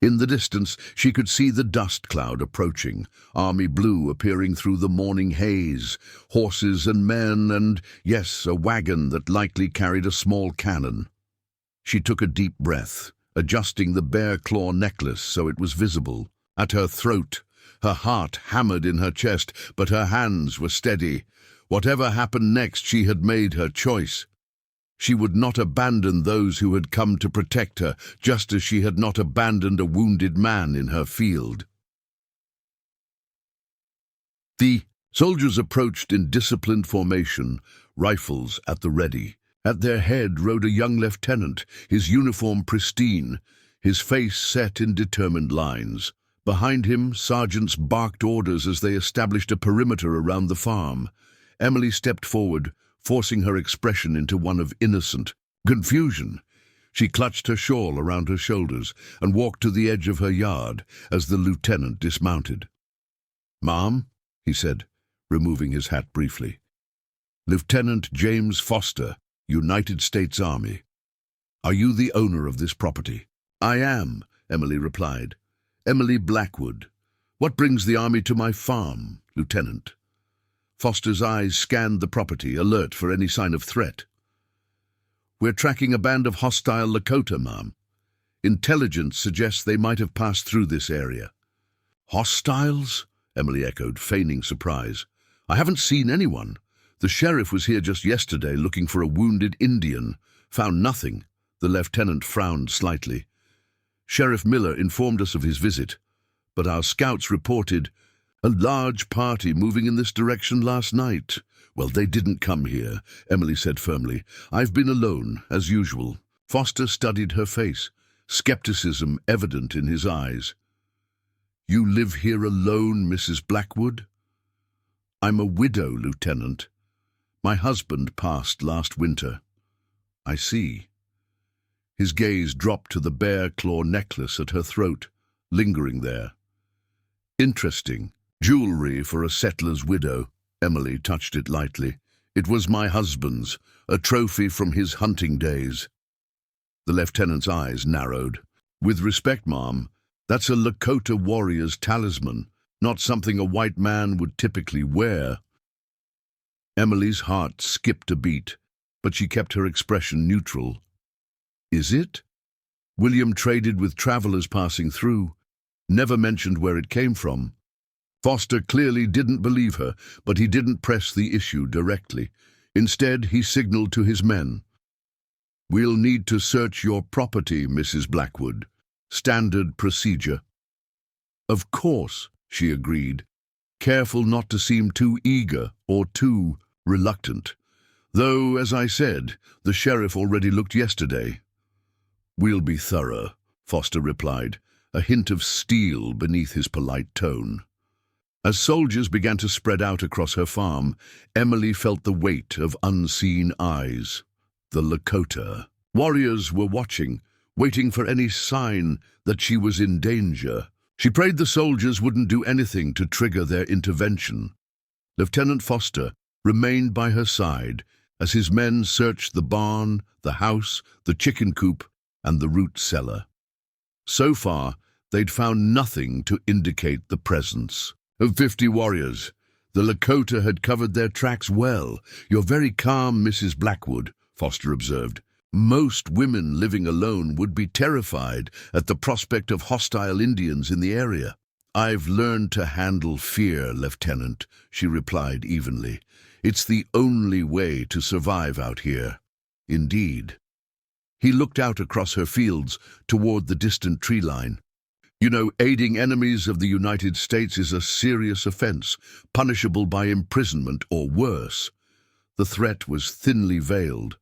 In the distance, she could see the dust cloud approaching, army blue appearing through the morning haze, horses and men, and, yes, a wagon that likely carried a small cannon. She took a deep breath, adjusting the bear claw necklace so it was visible. At her throat, her heart hammered in her chest, but her hands were steady. Whatever happened next, she had made her choice. She would not abandon those who had come to protect her, just as she had not abandoned a wounded man in her field. The soldiers approached in disciplined formation, rifles at the ready. At their head rode a young lieutenant, his uniform pristine, his face set in determined lines. Behind him, sergeants barked orders as they established a perimeter around the farm. Emily stepped forward, forcing her expression into one of innocent confusion. She clutched her shawl around her shoulders and walked to the edge of her yard as the lieutenant dismounted. "Ma'am," he said, removing his hat briefly. "Lieutenant James Foster, United States Army. Are you the owner of this property?" "I am," Emily replied. "Emily Blackwood. What brings the Army to my farm, Lieutenant?" Foster's eyes scanned the property, alert for any sign of threat. "We're tracking a band of hostile Lakota, ma'am. Intelligence suggests they might have passed through this area." "Hostiles?" Emily echoed, feigning surprise. "I haven't seen anyone. The sheriff was here just yesterday looking for a wounded Indian. Found nothing." The lieutenant frowned slightly. "Sheriff Miller informed us of his visit, but our scouts reported a large party moving in this direction last night." "Well, they didn't come here," Emily said firmly. "I've been alone, as usual." Foster studied her face, skepticism evident in his eyes. "You live here alone, Mrs. Blackwood?" "I'm a widow, Lieutenant. My husband passed last winter." "I see." His gaze dropped to the bear claw necklace at her throat, lingering there. "Interesting. Jewelry for a settler's widow." Emily touched it lightly. "It was my husband's, a trophy from his hunting days." The lieutenant's eyes narrowed. "With respect, ma'am, that's a Lakota warrior's talisman, not something a white man would typically wear." Emily's heart skipped a beat, but she kept her expression neutral. "Is it? William traded with travelers passing through, never mentioned where it came from." Foster clearly didn't believe her, but he didn't press the issue directly. Instead, he signaled to his men. "We'll need to search your property, Mrs. Blackwood. Standard procedure." "Of course," she agreed, careful not to seem too eager or too reluctant. "Though, as I said, the sheriff already looked yesterday." "We'll be thorough," Foster replied, a hint of steel beneath his polite tone. As soldiers began to spread out across her farm, Emily felt the weight of unseen eyes. The Lakota warriors were watching, waiting for any sign that she was in danger. She prayed the soldiers wouldn't do anything to trigger their intervention. Lieutenant Foster remained by her side as his men searched the barn, the house, the chicken coop, and the root cellar. So far, they'd found nothing to indicate the presence of 50 warriors. The Lakota had covered their tracks well. "You're very calm, Mrs. Blackwood," Foster observed. "Most women living alone would be terrified at the prospect of hostile Indians in the area." "I've learned to handle fear, Lieutenant," she replied evenly. "It's the only way to survive out here." "Indeed." He looked out across her fields toward the distant tree line. "You know, aiding enemies of the United States is a serious offense, punishable by imprisonment or worse." The threat was thinly veiled.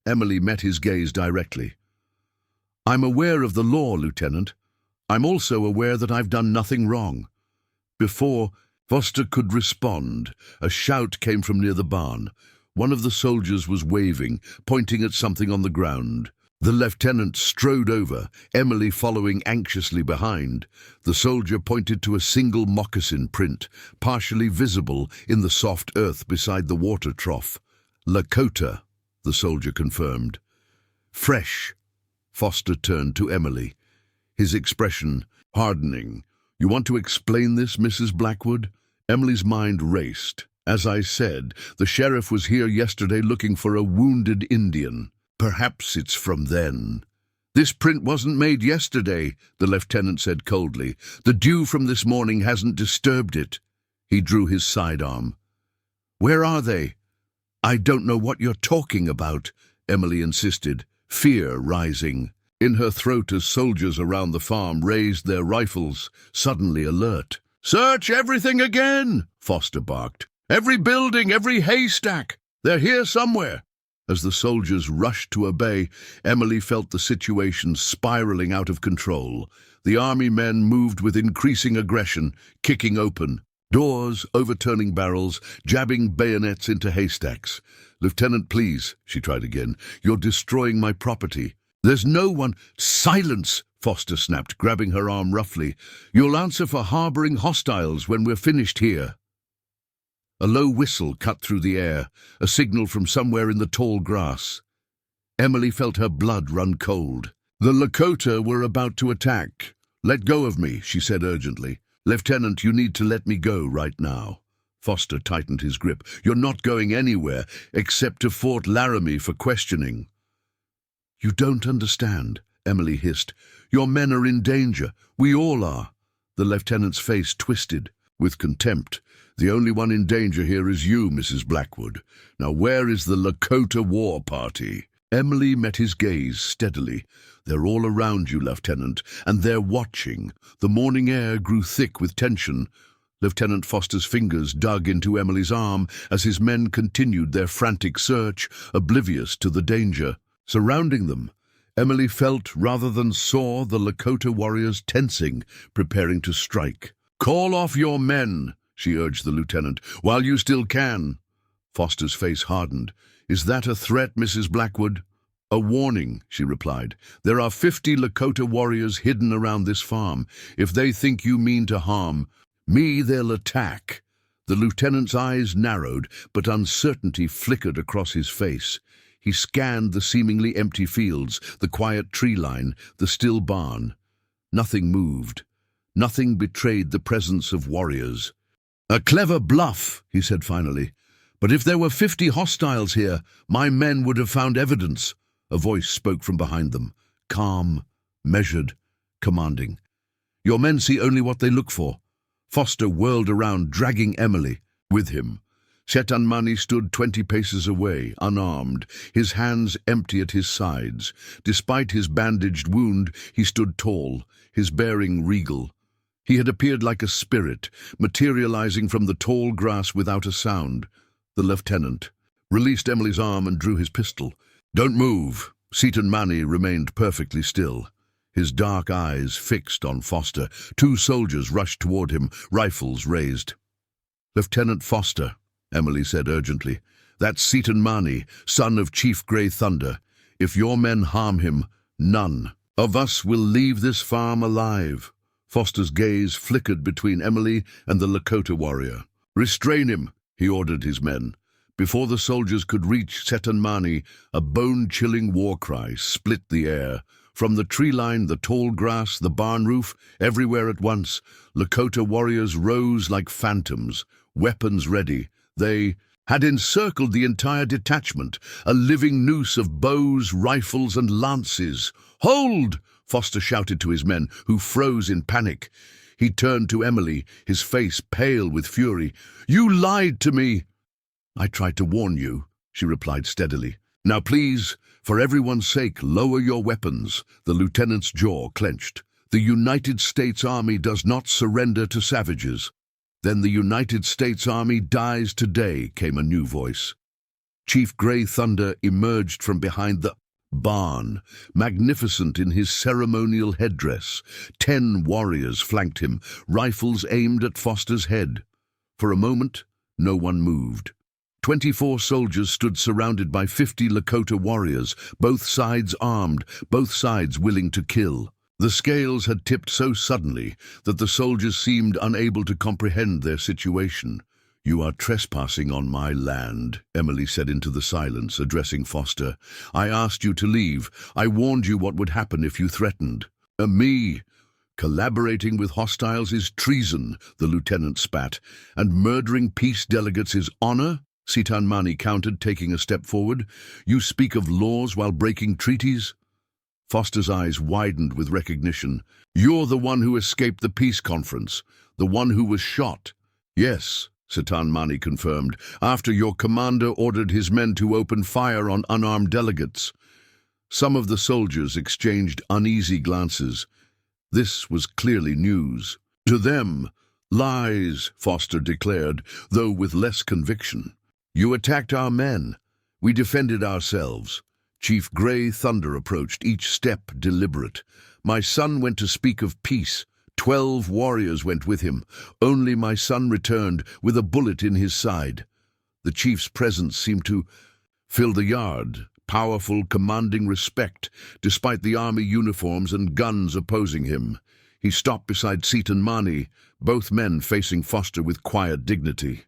Emily met his gaze directly. "I'm aware of the law, Lieutenant. I'm also aware that I've done nothing wrong." Before Foster could respond, a shout came from near the barn. One of the soldiers was waving, pointing at something on the ground. The lieutenant strode over, Emily following anxiously behind. The soldier pointed to a single moccasin print, partially visible in the soft earth beside the water trough. "Lakota," the soldier confirmed. "Fresh." Foster turned to Emily, his expression hardening. "You want to explain this, Mrs. Blackwood?" Emily's mind raced. "As I said, the sheriff was here yesterday looking for a wounded Indian. Perhaps it's from then." "This print wasn't made yesterday," the lieutenant said coldly. "The dew from this morning hasn't disturbed it." He drew his sidearm. "Where are they?" "I don't know what you're talking about," Emily insisted, fear rising in her throat as soldiers around the farm raised their rifles, suddenly alert. "Search everything again," Foster barked. "Every building, every haystack. They're here somewhere." As the soldiers rushed to obey, Emily felt the situation spiraling out of control. The army men moved with increasing aggression, kicking open doors, overturning barrels, jabbing bayonets into haystacks. "Lieutenant, please," she tried again. "You're destroying my property." "There's no one—" "Silence!" Foster snapped, grabbing her arm roughly. "You'll answer for harboring hostiles when we're finished here." A low whistle cut through the air, a signal from somewhere in the tall grass. Emily felt her blood run cold. The Lakota were about to attack. "Let go of me," she said urgently. "Lieutenant, you need to let me go right now." Foster tightened his grip. "You're not going anywhere, except to Fort Laramie for questioning." "You don't understand," Emily hissed. "Your men are in danger. We all are." The lieutenant's face twisted with contempt. "The only one in danger here is you, Mrs. Blackwood. Now where is the Lakota war party?" Emily met his gaze steadily. "They're all around you, Lieutenant, and they're watching." The morning air grew thick with tension. Lieutenant Foster's fingers dug into Emily's arm as his men continued their frantic search, oblivious to the danger surrounding them. Emily felt rather than saw the Lakota warriors tensing, preparing to strike. "Call off your men," she urged the lieutenant, "while you still can." Foster's face hardened. "Is that a threat, Mrs. Blackwood?" "A warning," she replied. "There are 50 Lakota warriors hidden around this farm. If they think you mean to harm me, they'll attack." The lieutenant's eyes narrowed, but uncertainty flickered across his face. He scanned the seemingly empty fields, the quiet tree line, the still barn. Nothing moved. Nothing betrayed the presence of warriors. "A clever bluff," he said finally. "But if there were 50 hostiles here, my men would have found evidence." A voice spoke from behind them, calm, measured, commanding. "Your men see only what they look for." Foster whirled around, dragging Emily with him. Setanmani stood 20 paces away, unarmed, his hands empty at his sides. Despite his bandaged wound, he stood tall, his bearing regal. He had appeared like a spirit, materializing from the tall grass without a sound. The lieutenant released Emily's arm and drew his pistol. "Don't move." Setanmani remained perfectly still, his dark eyes fixed on Foster. 2 soldiers rushed toward him, rifles raised. "Lieutenant Foster," Emily said urgently, "that's Setanmani, son of Chief Grey Thunder. If your men harm him, none of us will leave this farm alive." Foster's gaze flickered between Emily and the Lakota warrior. "Restrain him," he ordered his men. Before the soldiers could reach Setanmani, a bone-chilling war cry split the air. From the tree line, the tall grass, the barn roof, everywhere at once, Lakota warriors rose like phantoms, weapons ready. They had encircled the entire detachment, a living noose of bows, rifles, and lances. "Hold!" Foster shouted to his men, who froze in panic. He turned to Emily, his face pale with fury. "You lied to me!" "I tried to warn you," she replied steadily. "Now please, for everyone's sake, lower your weapons." The lieutenant's jaw clenched. "The United States Army does not surrender to savages." "Then the United States Army dies today," came a new voice. Chief Grey Thunder emerged from behind the barn, magnificent in his ceremonial headdress. 10 warriors flanked him, rifles aimed at Foster's head. For a moment, no one moved. 24 soldiers stood surrounded by 50 Lakota warriors, both sides armed, both sides willing to kill. The scales had tipped so suddenly that the soldiers seemed unable to comprehend their situation. "You are trespassing on my land," Emily said into the silence, addressing Foster. "I asked you to leave. I warned you what would happen if you threatened." Me? Collaborating with hostiles is treason," the lieutenant spat. "And murdering peace delegates is honor?" Setanmani countered, taking a step forward. "You speak of laws while breaking treaties?" Foster's eyes widened with recognition. "You're the one who escaped the peace conference, the one who was shot." "Yes," Setanmani confirmed, "after your commander ordered his men to open fire on unarmed delegates." Some of the soldiers exchanged uneasy glances. This was clearly news. To them, lies, Foster declared, though with less conviction. "You attacked our men. We defended ourselves. Chief Grey Thunder approached, each step deliberate. My son went to speak of peace. 12 warriors went with him. Only my son returned with a bullet in his side. The chief's presence seemed to fill the yard, powerful, commanding respect, despite the army uniforms and guns opposing him. He stopped beside Seaton Mani, both men facing Foster with quiet dignity.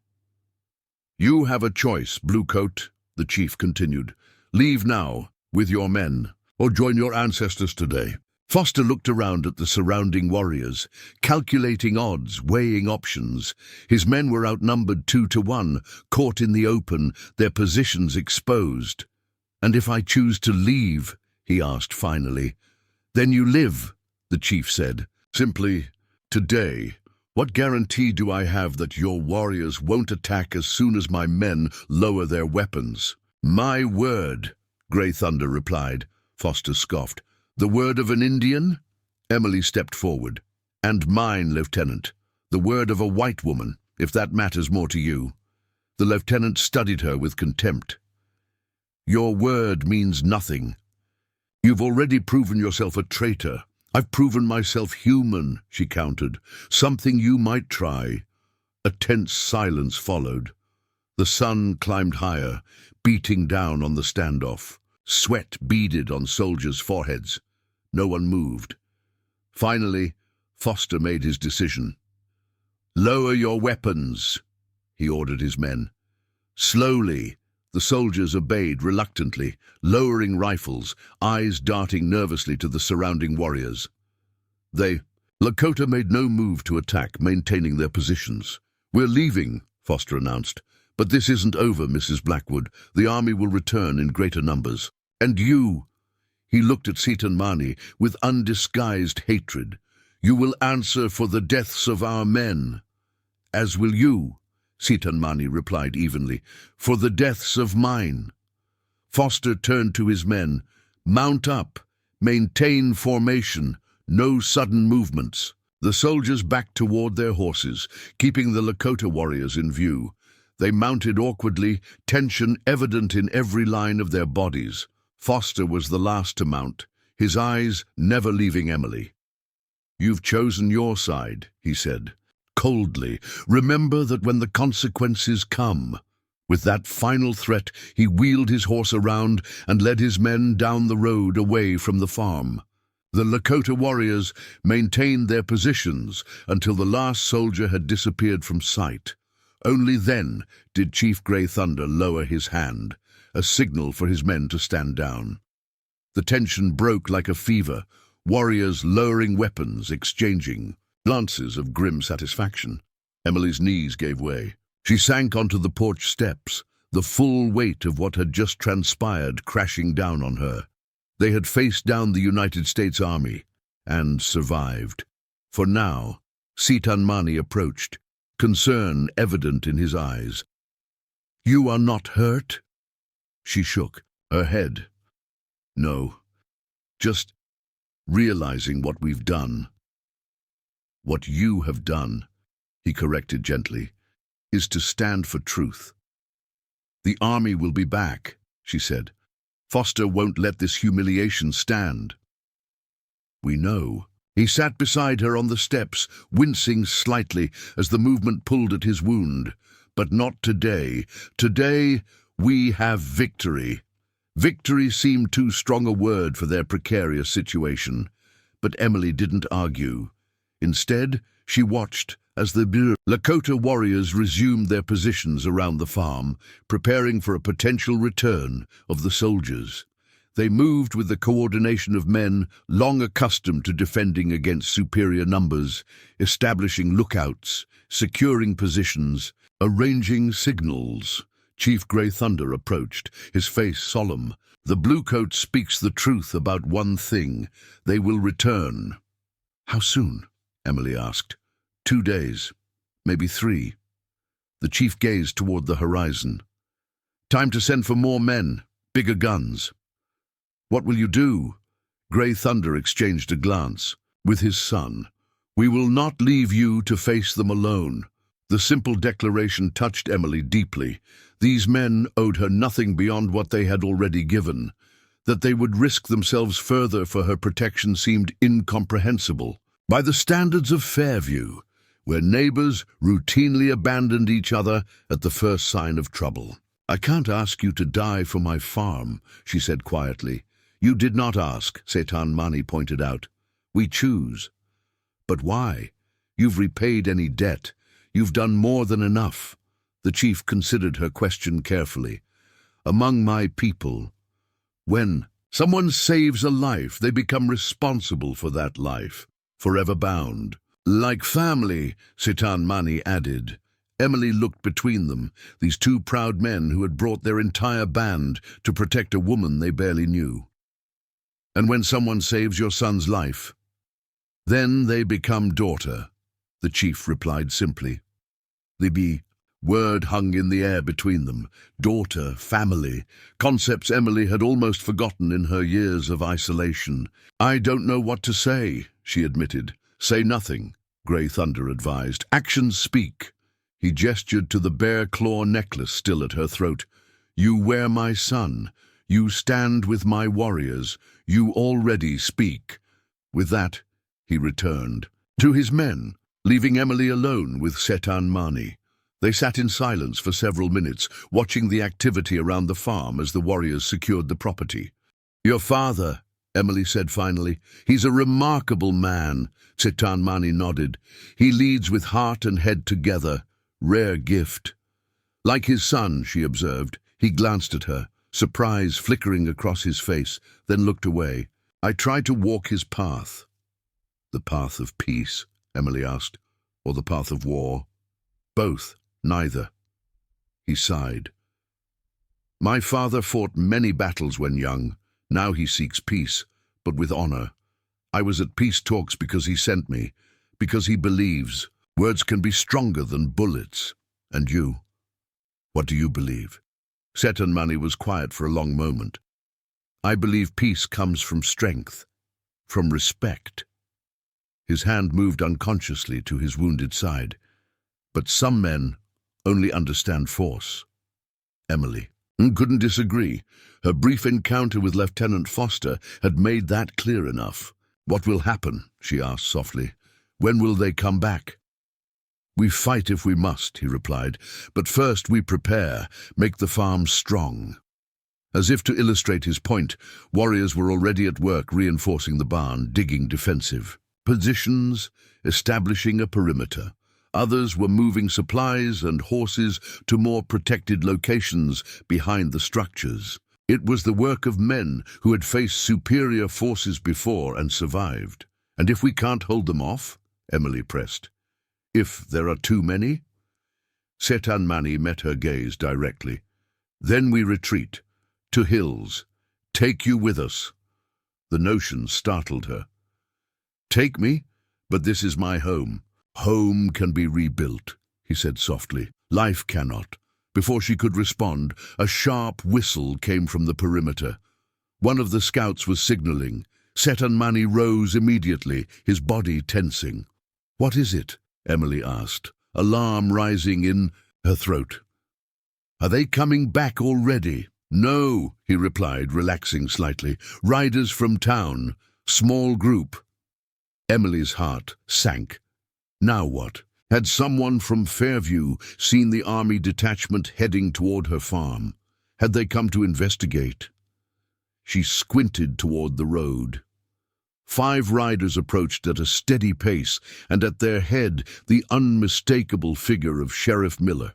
"You have a choice, Bluecoat," the chief continued. "Leave now, with your men, or join your ancestors today." Foster looked around at the surrounding warriors, calculating odds, weighing options. His men were outnumbered 2-1, caught in the open, their positions exposed. "And if I choose to leave?" he asked finally. "Then you live," the chief said. "Simply, today. What guarantee do I have that your warriors won't attack as soon as my men lower their weapons?" "My word," Grey Thunder replied. Foster scoffed. "The word of an Indian?" Emily stepped forward. "And mine, Lieutenant. The word of a white woman, if that matters more to you." The lieutenant studied her with contempt. "Your word means nothing. You've already proven yourself a traitor." "I've proven myself human," she countered. "Something you might try." A tense silence followed. The sun climbed higher, beating down on the standoff. Sweat beaded on soldiers' foreheads. No one moved. Finally, Foster made his decision. "Lower your weapons," he ordered his men. Slowly, the soldiers obeyed reluctantly, lowering rifles, eyes darting nervously to the surrounding warriors. Lakota made no move to attack, maintaining their positions. "We're leaving," Foster announced. "But this isn't over, Mrs. Blackwood. The army will return in greater numbers. And you," he looked at Seaton Mani with undisguised hatred, "you will answer for the deaths of our men." "As will you," Seaton Mani replied evenly, "for the deaths of mine." Foster turned to his men. "Mount up. Maintain formation. No sudden movements." The soldiers backed toward their horses, keeping the Lakota warriors in view. They mounted awkwardly, tension evident in every line of their bodies. Foster was the last to mount, his eyes never leaving Emily. "You've chosen your side," he said, coldly. "Remember that when the consequences come." With that final threat, he wheeled his horse around and led his men down the road away from the farm. The Lakota warriors maintained their positions until the last soldier had disappeared from sight. Only then did Chief Grey Thunder lower his hand, a signal for his men to stand down. The tension broke like a fever, warriors lowering weapons, exchanging glances of grim satisfaction. Emily's knees gave way. She sank onto the porch steps, the full weight of what had just transpired crashing down on her. They had faced down the United States Army and survived. For now, Seaton Mani approached, concern evident in his eyes. "You are not hurt?" She shook her head. "No, just realizing what we've done." "What you have done," he corrected gently, "is to stand for truth." "The army will be back," she said. "Foster won't let this humiliation stand." "We know." He sat beside her on the steps, wincing slightly as the movement pulled at his wound. "But not today. Today, we have victory." Victory seemed too strong a word for their precarious situation. But Emily didn't argue. Instead, she watched as the Lakota warriors resumed their positions around the farm, preparing for a potential return of the soldiers. They moved with the coordination of men long accustomed to defending against superior numbers, establishing lookouts, securing positions, arranging signals. Chief Grey Thunder approached, his face solemn. "The Bluecoat speaks the truth about one thing. They will return." "How soon?" Emily asked. 2 days, maybe 3. The chief gazed toward the horizon. "Time to send for more men, bigger guns." "What will you do?" Grey Thunder exchanged a glance. "With his son. We will not leave you to face them alone. The simple declaration touched Emily deeply. These men owed her nothing beyond what they had already given. That they would risk themselves further for her protection seemed incomprehensible. By the standards of Fairview, where neighbors routinely abandoned each other at the first sign of trouble. "I can't ask you to die for my farm," she said quietly. "You did not ask," Setan Mani pointed out. "We choose." "But why? You've repaid any debt. You've done more than enough." The chief considered her question carefully. "Among my people, when someone saves a life, they become responsible for that life, forever bound. Like family," Setan Mani added. Emily looked between them, these two proud men who had brought their entire band to protect a woman they barely knew. "And when someone saves your son's life, then they become daughter," the chief replied simply. The word hung in the air between them. Daughter, family, concepts Emily had almost forgotten in her years of isolation. "I don't know what to say," she admitted. "Say nothing," Grey Thunder advised. "Actions speak." He gestured to the bear claw necklace still at her throat. "You wear my son. You stand with my warriors. You already speak." With that, he returned to his men, leaving Emily alone with Setan Mani. They sat in silence for several minutes, watching the activity around the farm as the warriors secured the property. "Your father," Emily said finally. "He's a remarkable man." Setan Mani nodded. "He leads with heart and head together. Rare gift." "Like his son," she observed. He glanced at her, surprise flickering across his face, then looked away. "I try to walk his path." "The path of peace?" Emily asked. "Or the path of war?" "Both. Neither." He sighed. "My father fought many battles when young. Now he seeks peace, but with honor. I was at peace talks because he sent me, because he believes. Words can be stronger than bullets. And you? What do you believe?" Setan Mani was quiet for a long moment. "I believe peace comes from strength, from respect." His hand moved unconsciously to his wounded side. "But some men only understand force." Emily couldn't disagree. Her brief encounter with Lieutenant Foster had made that clear enough. "What will happen?" she asked softly. "When will they come back?" "We fight if we must," he replied. "But first we prepare, make the farm strong." As if to illustrate his point, warriors were already at work reinforcing the barn, digging defensive positions, establishing a perimeter. Others were moving supplies and horses to more protected locations behind the structures. It was the work of men who had faced superior forces before and survived. "And if we can't hold them off?" Emily pressed. "If there are too many?" Setan Mani met her gaze directly. "Then we retreat. To hills. Take you with us." The notion startled her. "Take me? But this is my home." "Home can be rebuilt," he said softly. "Life cannot." Before she could respond, a sharp whistle came from the perimeter. One of the scouts was signaling. Setan Mani rose immediately, his body tensing. "What is it?" Emily asked, alarm rising in her throat. "Are they coming back already?" "No," he replied, relaxing slightly. "Riders from town. Small group." Emily's heart sank. Now what? Had someone from Fairview seen the army detachment heading toward her farm? Had they come to investigate? She squinted toward the road. 5 riders approached at a steady pace, and at their head the unmistakable figure of Sheriff Miller.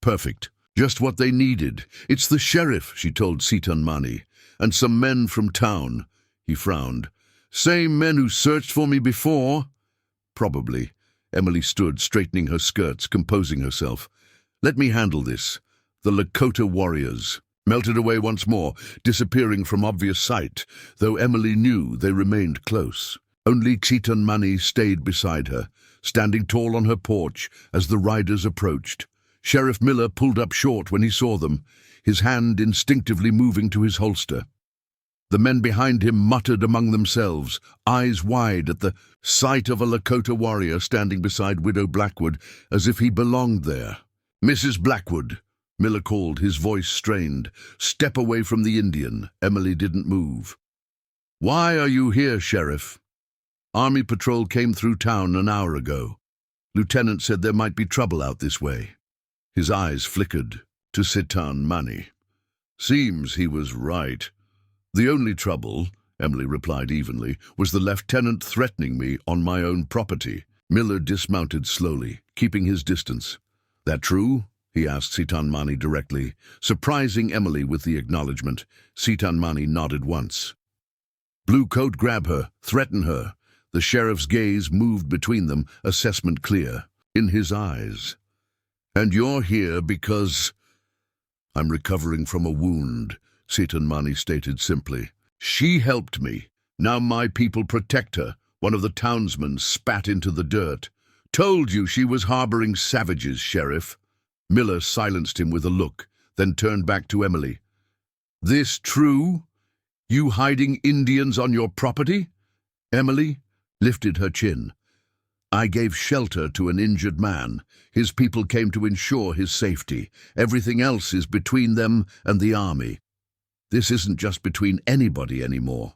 "Perfect. Just what they needed. It's the sheriff," she told Setan Mani. "And some men from town." He frowned. "Same men who searched for me before?" "Probably." Emily stood, straightening her skirts, composing herself. "Let me handle this." The Lakota warriors melted away once more, disappearing from obvious sight, though Emily knew they remained close. Only Setan Mani stayed beside her, standing tall on her porch as the riders approached. Sheriff Miller pulled up short when he saw them, his hand instinctively moving to his holster. The men behind him muttered among themselves, eyes wide at the sight of a Lakota warrior standing beside Widow Blackwood, as if he belonged there. "Mrs. Blackwood," Miller called, his voice strained. "Step away from the Indian." Emily didn't move. "Why are you here, Sheriff?" "Army patrol came through town an hour ago. Lieutenant said there might be trouble out this way." His eyes flickered to Sitan Mani. "Seems he was right. The only trouble," Emily replied evenly, "was the lieutenant threatening me on my own property." Miller dismounted slowly, keeping his distance. "That true?" he asked Sitan Mani directly, surprising Emily with the acknowledgement. Sitan Mani nodded once. "Blue coat, grab her, threaten her." The sheriff's gaze moved between them, assessment clear. In his eyes. "And you're here because—" "I'm recovering from a wound," Sitan Mani stated simply. "She helped me. Now my people protect her," one of the townsmen spat into the dirt. "Told you she was harboring savages, Sheriff." Miller silenced him with a look, then turned back to Emily. "This true? You hiding Indians on your property?" Emily lifted her chin. "I gave shelter to an injured man. His people came to ensure his safety. Everything else is between them and the army." "This isn't just between anybody anymore,"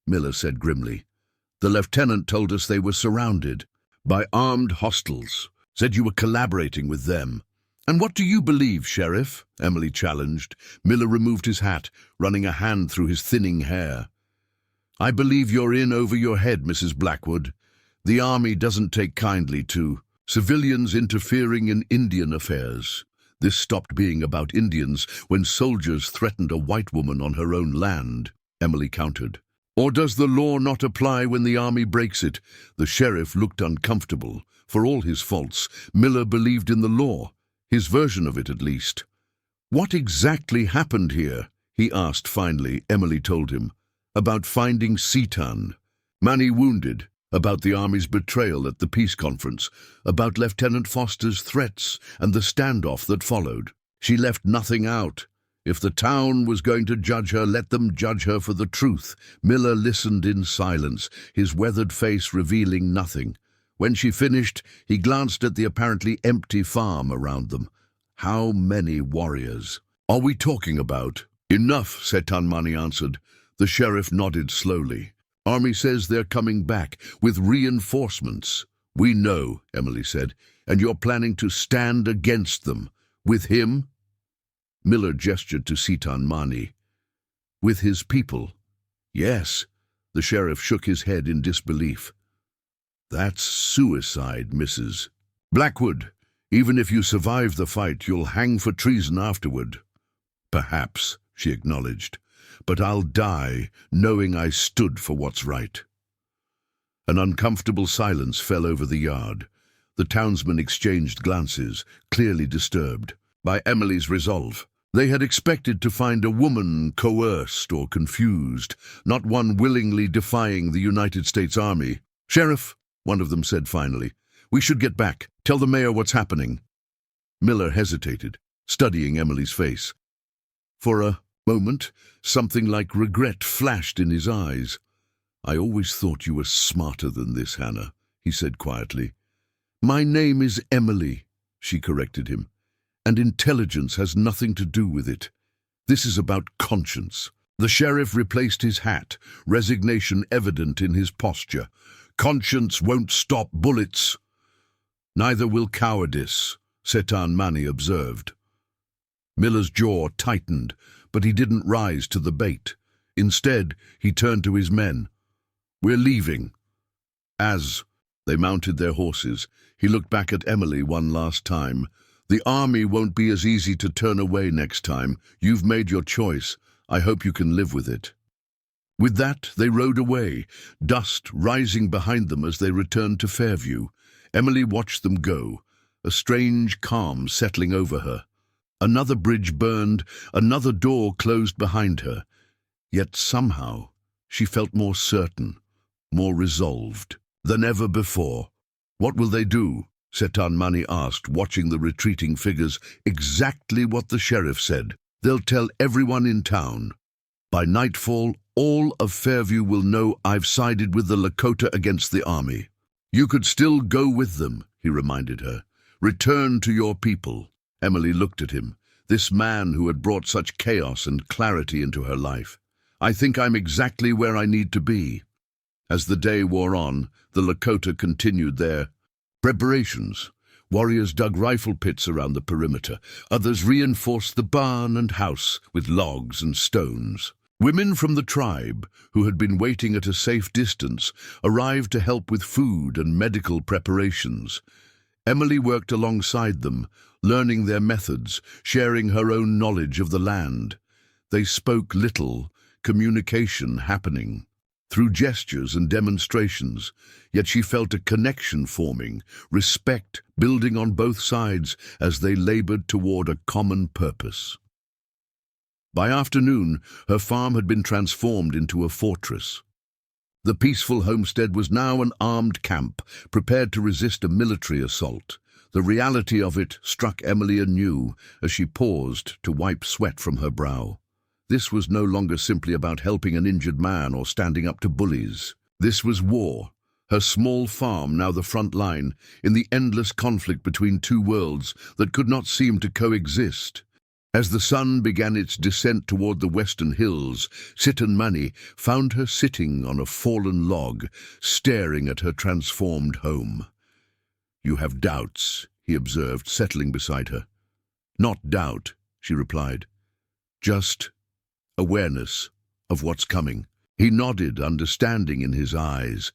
Miller said grimly. "The lieutenant told us they were surrounded by armed hostiles, said you were collaborating with them." "And what do you believe, Sheriff?" Emily challenged. Miller removed his hat, running a hand through his thinning hair. "I believe you're in over your head, Mrs. Blackwood. The army doesn't take kindly to civilians interfering in Indian affairs. This stopped being about Indians when soldiers threatened a white woman on her own land," Emily countered. "Or does the law not apply when the army breaks it?" The sheriff looked uncomfortable. For all his faults, Miller believed in the law, his version of it at least. "What exactly happened here?" he asked finally. Emily told him. About finding Sitan Mani wounded, about the army's betrayal at the peace conference, about Lieutenant Foster's threats and the standoff that followed. She left nothing out. If the town was going to judge her, let them judge her for the truth. Miller listened in silence, his weathered face revealing nothing. When she finished, he glanced at the apparently empty farm around them. How many warriors are we talking about? "Enough," Sitan Mani answered. The sheriff nodded slowly. "Army says they're coming back with reinforcements." "We know," Emily said, "and you're planning to stand against them. With him?" Miller gestured to Sitan Mani. "With his people?" "Yes." The sheriff shook his head in disbelief. "That's suicide, Mrs. Blackwood. Even if you survive the fight, you'll hang for treason afterward." "Perhaps," she acknowledged. "But I'll die knowing I stood for what's right." An uncomfortable silence fell over the yard. The townsmen exchanged glances, clearly disturbed by Emily's resolve. They had expected to find a woman coerced or confused, not one willingly defying the United States Army. "Sheriff," one of them said finally, "we should get back. Tell the mayor what's happening." Miller hesitated, studying Emily's face. For a moment, something like regret flashed in his eyes. "I always thought you were smarter than this, Hannah," he said quietly. "My name is Emily," she corrected him, "and intelligence has nothing to do with it. This is about conscience." The sheriff replaced his hat, resignation evident in his posture. "Conscience won't stop bullets." "Neither will cowardice," Sitan Mani observed. Miller's jaw tightened, but he didn't rise to the bait. Instead, he turned to his men. "We're leaving." As they mounted their horses, he looked back at Emily one last time. "The army won't be as easy to turn away next time. You've made your choice. I hope you can live with it." With that, they rode away, dust rising behind them as they returned to Fairview. Emily watched them go, a strange calm settling over her. Another bridge burned, another door closed behind her. Yet somehow she felt more certain, more resolved than ever before. "What will they do?" Sitan Mani asked, watching the retreating figures. "Exactly what the sheriff said. They'll tell everyone in town. By nightfall, all of Fairview will know I've sided with the Lakota against the army. You could still go with them, he reminded her. Return to your people. Emily looked at him, this man who had brought such chaos and clarity into her life. I think I'm exactly where I need to be. As the day wore on, the Lakota continued their preparations. Warriors dug rifle pits around the perimeter. Others reinforced the barn and house with logs and stones. Women from the tribe, who had been waiting at a safe distance, arrived to help with food and medical preparations. Emily worked alongside them, learning their methods, sharing her own knowledge of the land. They spoke little, communication happening through gestures and demonstrations, yet she felt a connection forming, respect building on both sides as they labored toward a common purpose. By afternoon, her farm had been transformed into a fortress. The peaceful homestead was now an armed camp, prepared to resist a military assault. The reality of it struck Emily anew as she paused to wipe sweat from her brow. This was no longer simply about helping an injured man or standing up to bullies. This was war, her small farm now the front line in the endless conflict between two worlds that could not seem to coexist. As the sun began its descent toward the western hills, Citan Mani found her sitting on a fallen log, staring at her transformed home. You have doubts, he observed, settling beside her. Not doubt, she replied. Just awareness of what's coming. He nodded, understanding in his eyes.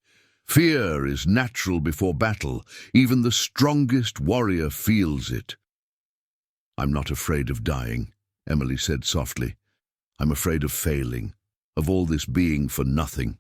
Fear is natural before battle. Even the strongest warrior feels it. I'm not afraid of dying, Emily said softly. I'm afraid of failing, of all this being for nothing.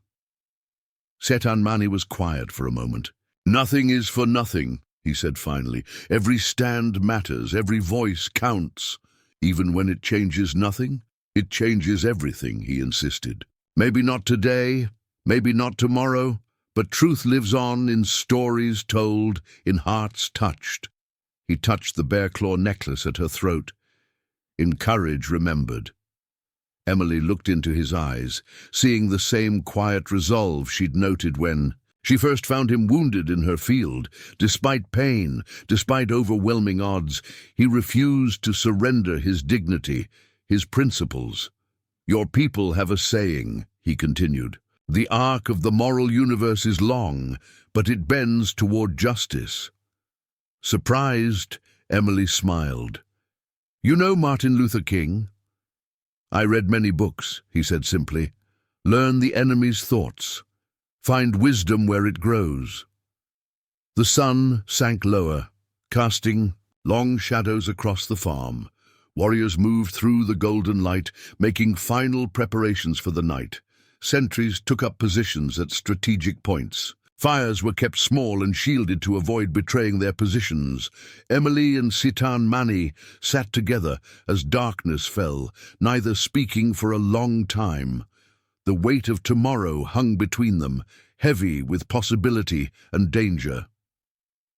Citan Mani was quiet for a moment. Nothing is for nothing, he said finally. Every stand matters, every voice counts. Even when it changes nothing, it changes everything, he insisted. Maybe not today, maybe not tomorrow, but truth lives on in stories told, in hearts touched. He touched the bear-claw necklace at her throat. In courage remembered. Emily looked into his eyes, seeing the same quiet resolve she'd noted when she first found him wounded in her field. Despite pain, despite overwhelming odds, he refused to surrender his dignity, his principles. Your people have a saying, he continued. The arc of the moral universe is long, but it bends toward justice. Surprised, Emily smiled. You know Martin Luther King? I read many books, he said simply. Learn the enemy's thoughts. Find wisdom where it grows. The sun sank lower, casting long shadows across the farm. Warriors moved through the golden light, making final preparations for the night. Sentries took up positions at strategic points. Fires were kept small and shielded to avoid betraying their positions. Emily and Citan Mani sat together as darkness fell, neither speaking for a long time. The weight of tomorrow hung between them, heavy with possibility and danger.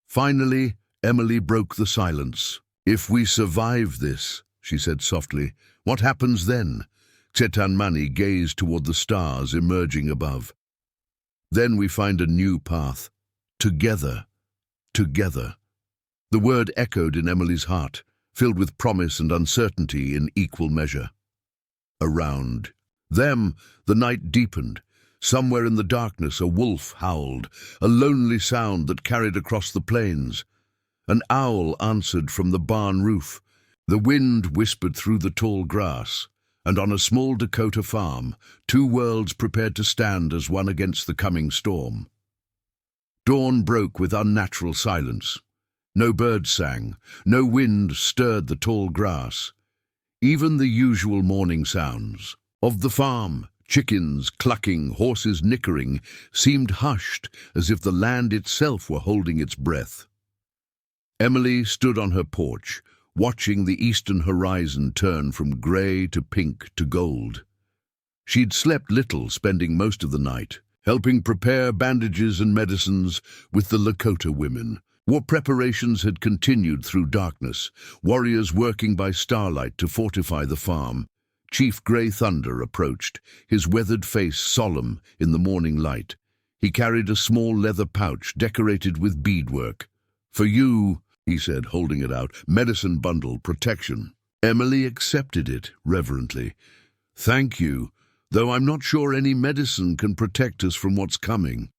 Finally, Emily broke the silence. If we survive this, she said softly, what happens then? Citan Mani gazed toward the stars emerging above. Then we find a new path. Together. Together. The word echoed in Emily's heart, filled with promise and uncertainty in equal measure. Around them, the night deepened. Somewhere in the darkness, a wolf howled, a lonely sound that carried across the plains. An owl answered from the barn roof. The wind whispered through the tall grass. And on a small Dakota farm, two worlds prepared to stand as one against the coming storm. Dawn broke with unnatural silence. No birds sang, no wind stirred the tall grass. Even the usual morning sounds of the farm, chickens clucking, horses nickering, seemed hushed as if the land itself were holding its breath. Emily stood on her porch, watching the eastern horizon turn from grey to pink to gold. She'd slept little, spending most of the night, helping prepare bandages and medicines with the Lakota women. War preparations had continued through darkness, warriors working by starlight to fortify the farm. Chief Grey Thunder approached, his weathered face solemn in the morning light. He carried a small leather pouch decorated with beadwork. "For you," he said, holding it out, "medicine bundle, protection." Emily accepted it reverently. "Thank you, though I'm not sure any medicine can protect us from what's coming.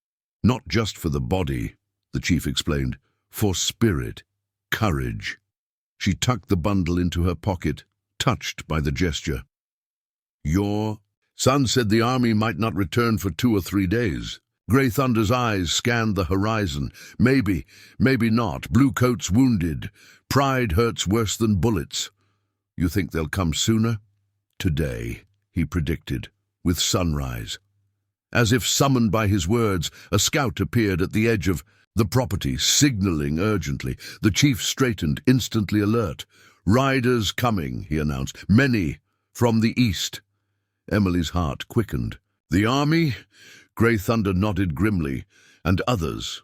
Not just for the body," the chief explained, "for spirit, courage." She tucked the bundle into her pocket, touched by the gesture. "Your son said the army might not return for 2 or 3 days. Grey Thunder's eyes scanned the horizon. Maybe not. Blue coats wounded. Pride hurts worse than bullets. You think they'll come sooner? Today, he predicted, with sunrise. As if summoned by his words, a scout appeared at the edge of the property, signaling urgently. The chief straightened, instantly alert. "Riders coming," he announced. "Many from the east." Emily's heart quickened. "The army?" Grey Thunder nodded grimly. "And others."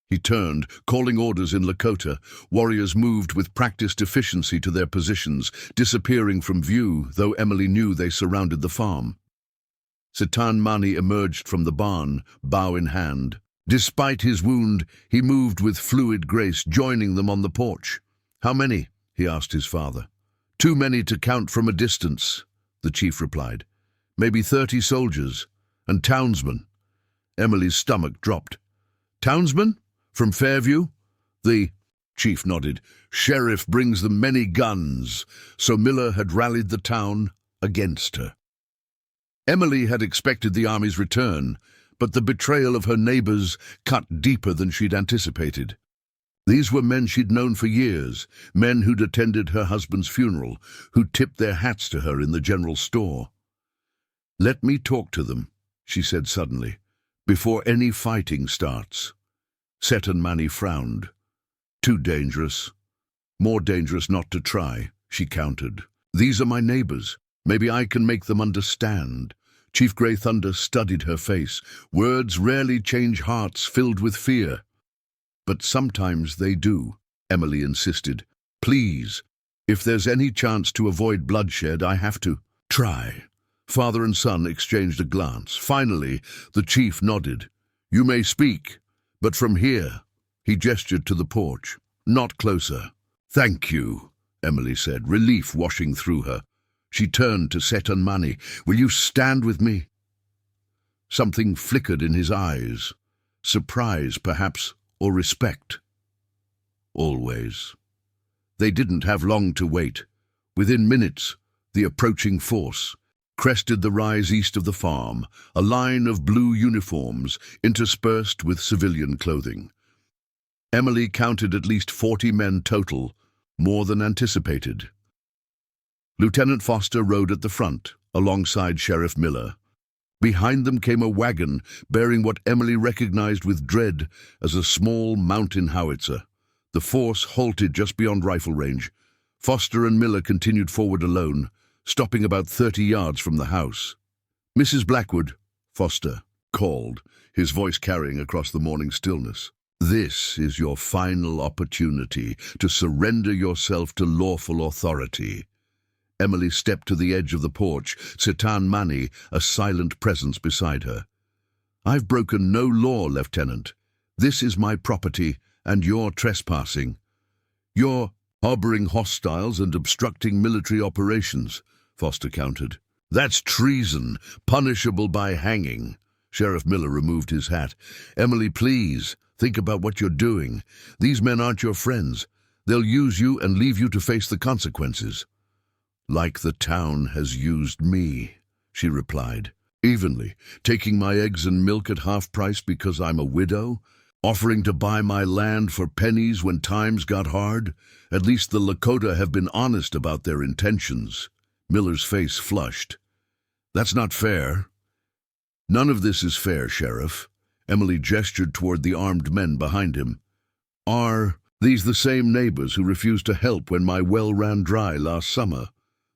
He turned, calling orders in Lakota. Warriors moved with practiced efficiency to their positions, disappearing from view, though Emily knew they surrounded the farm. Setan Mani emerged from the barn, bow in hand. Despite his wound, he moved with fluid grace, joining them on the porch. "How many?" he asked his father. "Too many to count from a distance," the chief replied. "Maybe 30 soldiers. And townsmen." Emily's stomach dropped. "Townsmen? From Fairview?" The chief nodded. "Sheriff brings them many guns." So Miller had rallied the town against her. Emily had expected the army's return, but the betrayal of her neighbors cut deeper than she'd anticipated. These were men she'd known for years, men who'd attended her husband's funeral, who tipped their hats to her in the general store. "Let me talk to them," she said suddenly, "before any fighting starts." Setan Mani frowned. "Too dangerous. More dangerous not to try," she countered. "These are my neighbors. Maybe I can make them understand." Chief Grey Thunder studied her face. "Words rarely change hearts filled with fear." "But sometimes they do," Emily insisted. "Please, if there's any chance to avoid bloodshed, I have to try." Father and son exchanged a glance. Finally, the chief nodded. "You may speak, but from here," he gestured to the porch. "Not closer." "Thank you," Emily said, relief washing through her. She turned to Setan Mani. "Will you stand with me?" Something flickered in his eyes. Surprise, perhaps, or respect. Always. They didn't have long to wait. Within minutes, the approaching force crested the rise east of the farm, a line of blue uniforms interspersed with civilian clothing. Emily counted at least 40 men total, more than anticipated. Lieutenant Foster rode at the front, alongside Sheriff Miller. Behind them came a wagon bearing what Emily recognized with dread as a small mountain howitzer. The force halted just beyond rifle range. Foster and Miller continued forward alone, stopping about 30 yards from the house. "Mrs. Blackwood," Foster called, his voice carrying across the morning stillness. "This is your final opportunity to surrender yourself to lawful authority." Emily stepped to the edge of the porch, Setan Mani, a silent presence beside her. "I've broken no law, Lieutenant. This is my property, and you're trespassing. You're harboring hostiles and obstructing military operations," Foster countered. "That's treason, punishable by hanging." Sheriff Miller removed his hat. "Emily, please, think about what you're doing. These men aren't your friends. They'll use you and leave you to face the consequences." "Like the town has used me," she replied, evenly, "taking my eggs and milk at half price because I'm a widow, offering to buy my land for pennies when times got hard. At least the Lakota have been honest about their intentions." Miller's face flushed. "That's not fair." "None of this is fair, Sheriff." Emily gestured toward the armed men behind him. "Are these the same neighbors who refused to help when my well ran dry last summer?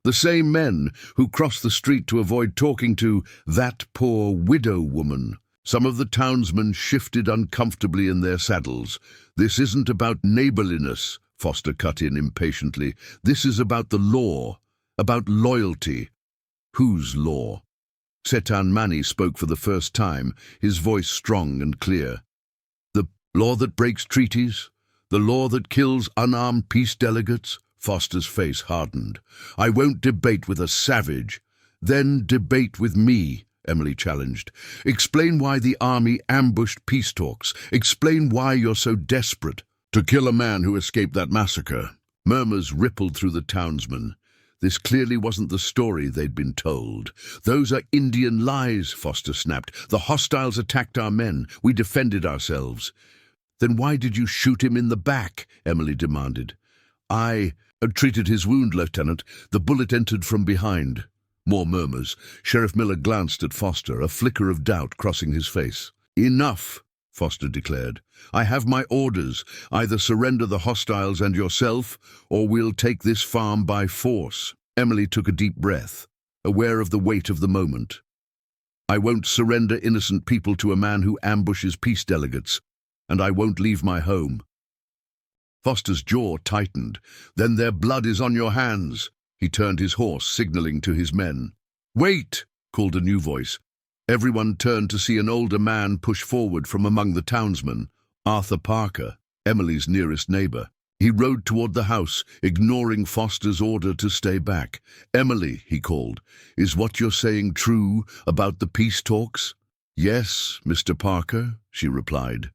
The same men who crossed the street to avoid talking to that poor widow woman?" Some of the townsmen shifted uncomfortably in their saddles. "This isn't about neighborliness," Foster cut in impatiently. "This is about the law, about loyalty. Whose law? Setan Mani spoke for the first time, his voice strong and clear. The law that breaks treaties? The law that kills unarmed peace delegates? Foster's face hardened. I won't debate with a savage. Then debate with me, Emily challenged. Explain why the army ambushed peace talks. Explain why you're so desperate. To kill a man who escaped that massacre. Murmurs rippled through the townsmen. This clearly wasn't the story they'd been told. Those are Indian lies, Foster snapped. The hostiles attacked our men. We defended ourselves. Then why did you shoot him in the back? Emily demanded. I treated his wound, Lieutenant. The bullet entered from behind. More murmurs. Sheriff Miller glanced at Foster, a flicker of doubt crossing his face. Enough, Foster declared. I have my orders. Either surrender the hostiles and yourself, or we'll take this farm by force. Emily took a deep breath, aware of the weight of the moment. I won't surrender innocent people to a man who ambushes peace delegates, and I won't leave my home. Foster's jaw tightened. Then their blood is on your hands. He turned his horse, signaling to his men. Wait, called a new voice. Everyone turned to see an older man push forward from among the townsmen. Arthur Parker, Emily's nearest neighbor. He rode toward the house, ignoring Foster's order to stay back. Emily, he called, is what you're saying true about the peace talks? Yes, Mr. Parker, she replied.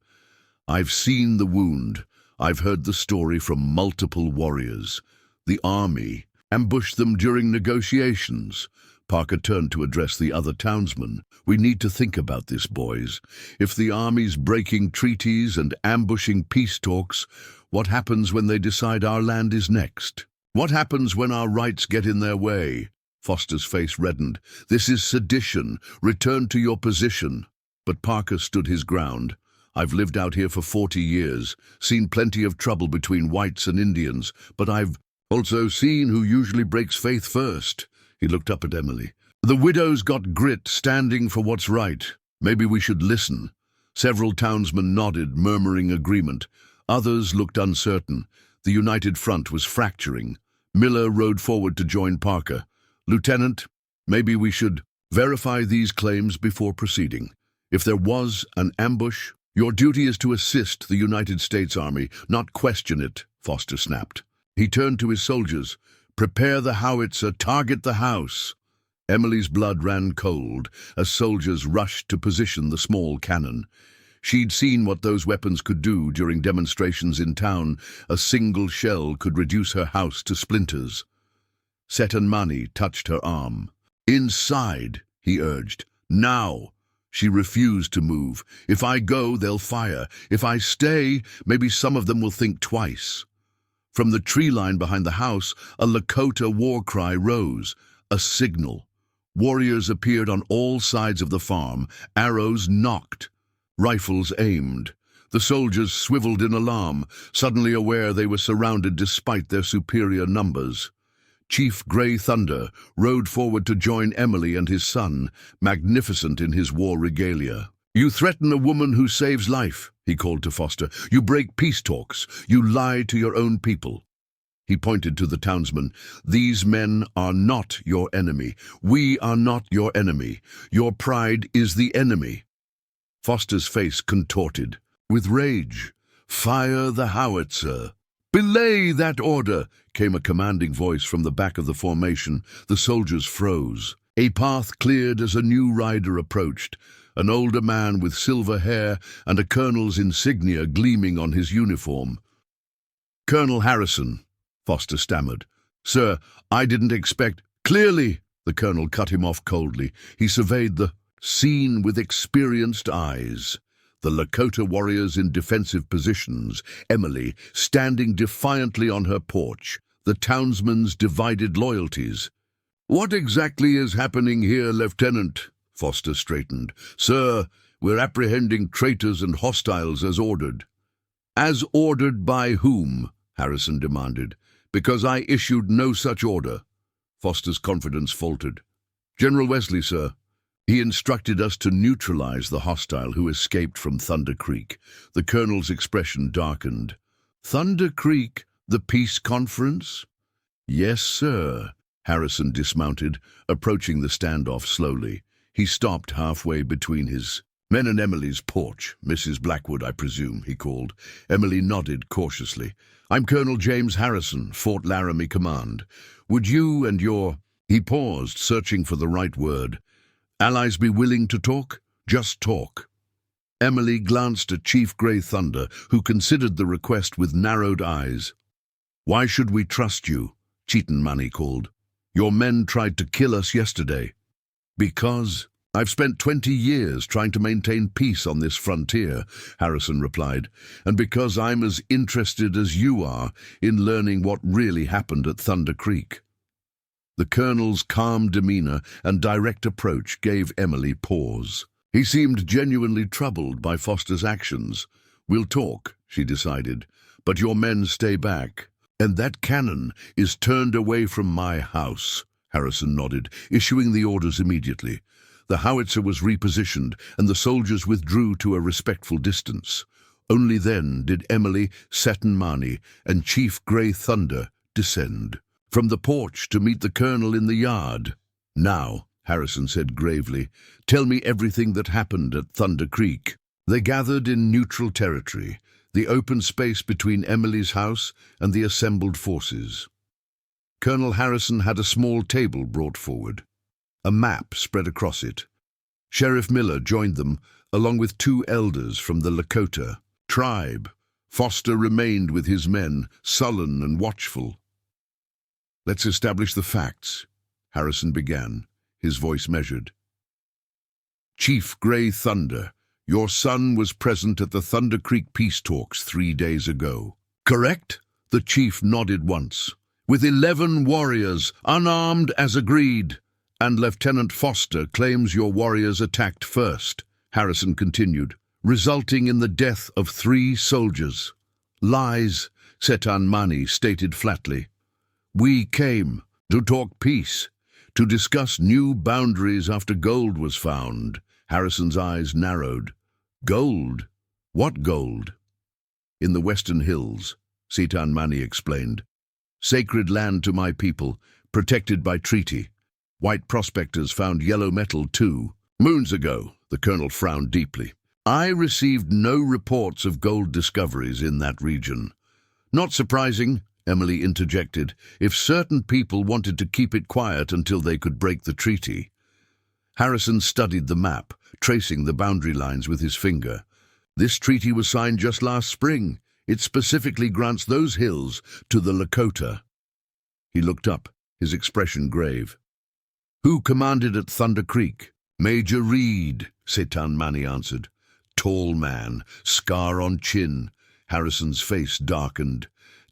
I've seen the wound. I've heard the story from multiple warriors. The army ambushed them during negotiations. Parker turned to address the other townsmen. We need to think about this, boys. If the army's breaking treaties and ambushing peace talks, what happens when they decide our land is next? What happens when our rights get in their way? Foster's face reddened. This is sedition. Return to your position. But Parker stood his ground. I've lived out here for 40 years, seen plenty of trouble between whites and Indians, but I've also seen who usually breaks faith first. He looked up at Emily. The widow's got grit, standing for what's right. Maybe we should listen. Several townsmen nodded, murmuring agreement. Others looked uncertain. The united front was fracturing. Miller rode forward to join Parker. Lieutenant, maybe we should verify these claims before proceeding. If there was an ambush, your duty is to assist the United States Army, not question it, Foster snapped. He turned to his soldiers. Prepare the howitzer, target the house. Emily's blood ran cold as soldiers rushed to position the small cannon. She'd seen what those weapons could do during demonstrations in town. A single shell could reduce her house to splinters. Setan Mani touched her arm. Inside, he urged. Now. She refused to move. If I go, they'll fire. If I stay, maybe some of them will think twice. From the tree line behind the house, a Lakota war cry rose, a signal. Warriors appeared on all sides of the farm, arrows nocked, rifles aimed. The soldiers swiveled in alarm, suddenly aware they were surrounded despite their superior numbers. Chief Grey Thunder rode forward to join Emily and his son, magnificent in his war regalia. You threaten a woman who saves life, he called to Foster. You break peace talks. You lie to your own people. He pointed to the townsmen. These men are not your enemy. We are not your enemy. Your pride is the enemy. Foster's face contorted. With rage. Fire the howitzer. Belay that order, came a commanding voice from the back of the formation. The soldiers froze. A path cleared as a new rider approached. An older man with silver hair and a colonel's insignia gleaming on his uniform. Colonel Harrison, Foster stammered. Sir, I didn't expect... Clearly, the colonel cut him off coldly. He surveyed the scene with experienced eyes. The Lakota warriors in defensive positions, Emily standing defiantly on her porch, the townsmen's divided loyalties. What exactly is happening here, Lieutenant? Foster straightened. Sir, we're apprehending traitors and hostiles as ordered. As ordered by whom? Harrison demanded. Because I issued no such order. Foster's confidence faltered. General Wesley, sir. He instructed us to neutralize the hostile who escaped from Thunder Creek. The colonel's expression darkened. Thunder Creek, the peace conference? Yes, sir. Harrison dismounted, approaching the standoff slowly. He stopped halfway between his men and Emily's porch. "Mrs. Blackwood, I presume," he called. Emily nodded cautiously. "I'm Colonel James Harrison, Fort Laramie Command. Would you and your—" He paused, searching for the right word. "Allies be willing to talk? Just talk." Emily glanced at Chief Grey Thunder, who considered the request with narrowed eyes. "Why should we trust you?" Cheaton Manny called. "Your men tried to kill us yesterday." "Because I've spent 20 years trying to maintain peace on this frontier," Harrison replied, "and because I'm as interested as you are in learning what really happened at Thunder Creek." The colonel's calm demeanor and direct approach gave Emily pause. He seemed genuinely troubled by Foster's actions. "We'll talk," she decided, "but your men stay back. And that cannon is turned away from my house." Harrison nodded, issuing the orders immediately. The howitzer was repositioned, and the soldiers withdrew to a respectful distance. Only then did Emily, Seton Mani, and Chief Grey Thunder descend from the porch to meet the colonel in the yard. "Now," Harrison said gravely, "tell me everything that happened at Thunder Creek." They gathered in neutral territory, the open space between Emily's house and the assembled forces. Colonel Harrison had a small table brought forward. A map spread across it. Sheriff Miller joined them, along with 2 elders from the Lakota tribe. Foster remained with his men, sullen and watchful. "Let's establish the facts," Harrison began, his voice measured. "Chief Grey Thunder, your son was present at the Thunder Creek peace talks 3 days ago." "Correct?" The chief nodded once. "With 11 warriors, unarmed as agreed. And Lieutenant Foster claims your warriors attacked first," Harrison continued, "resulting in the death of 3 soldiers." "Lies," Seton Mani stated flatly. "We came to talk peace, to discuss new boundaries after gold was found." Harrison's eyes narrowed. "Gold? What gold?" "In the Western Hills," Seton Mani explained. "Sacred land to my people, protected by treaty. White prospectors found yellow metal too. Moons ago," the colonel frowned deeply. "I received no reports of gold discoveries in that region." "Not surprising," Emily interjected, "if certain people wanted to keep it quiet until they could break the treaty." Harrison studied the map, tracing the boundary lines with his finger. "This treaty was signed just last spring. It specifically grants those hills to the Lakota." He looked up, his expression grave. "Who commanded at Thunder Creek?" "Major Reed," Seton Mani answered. "Tall man, scar on chin." Harrison's face darkened.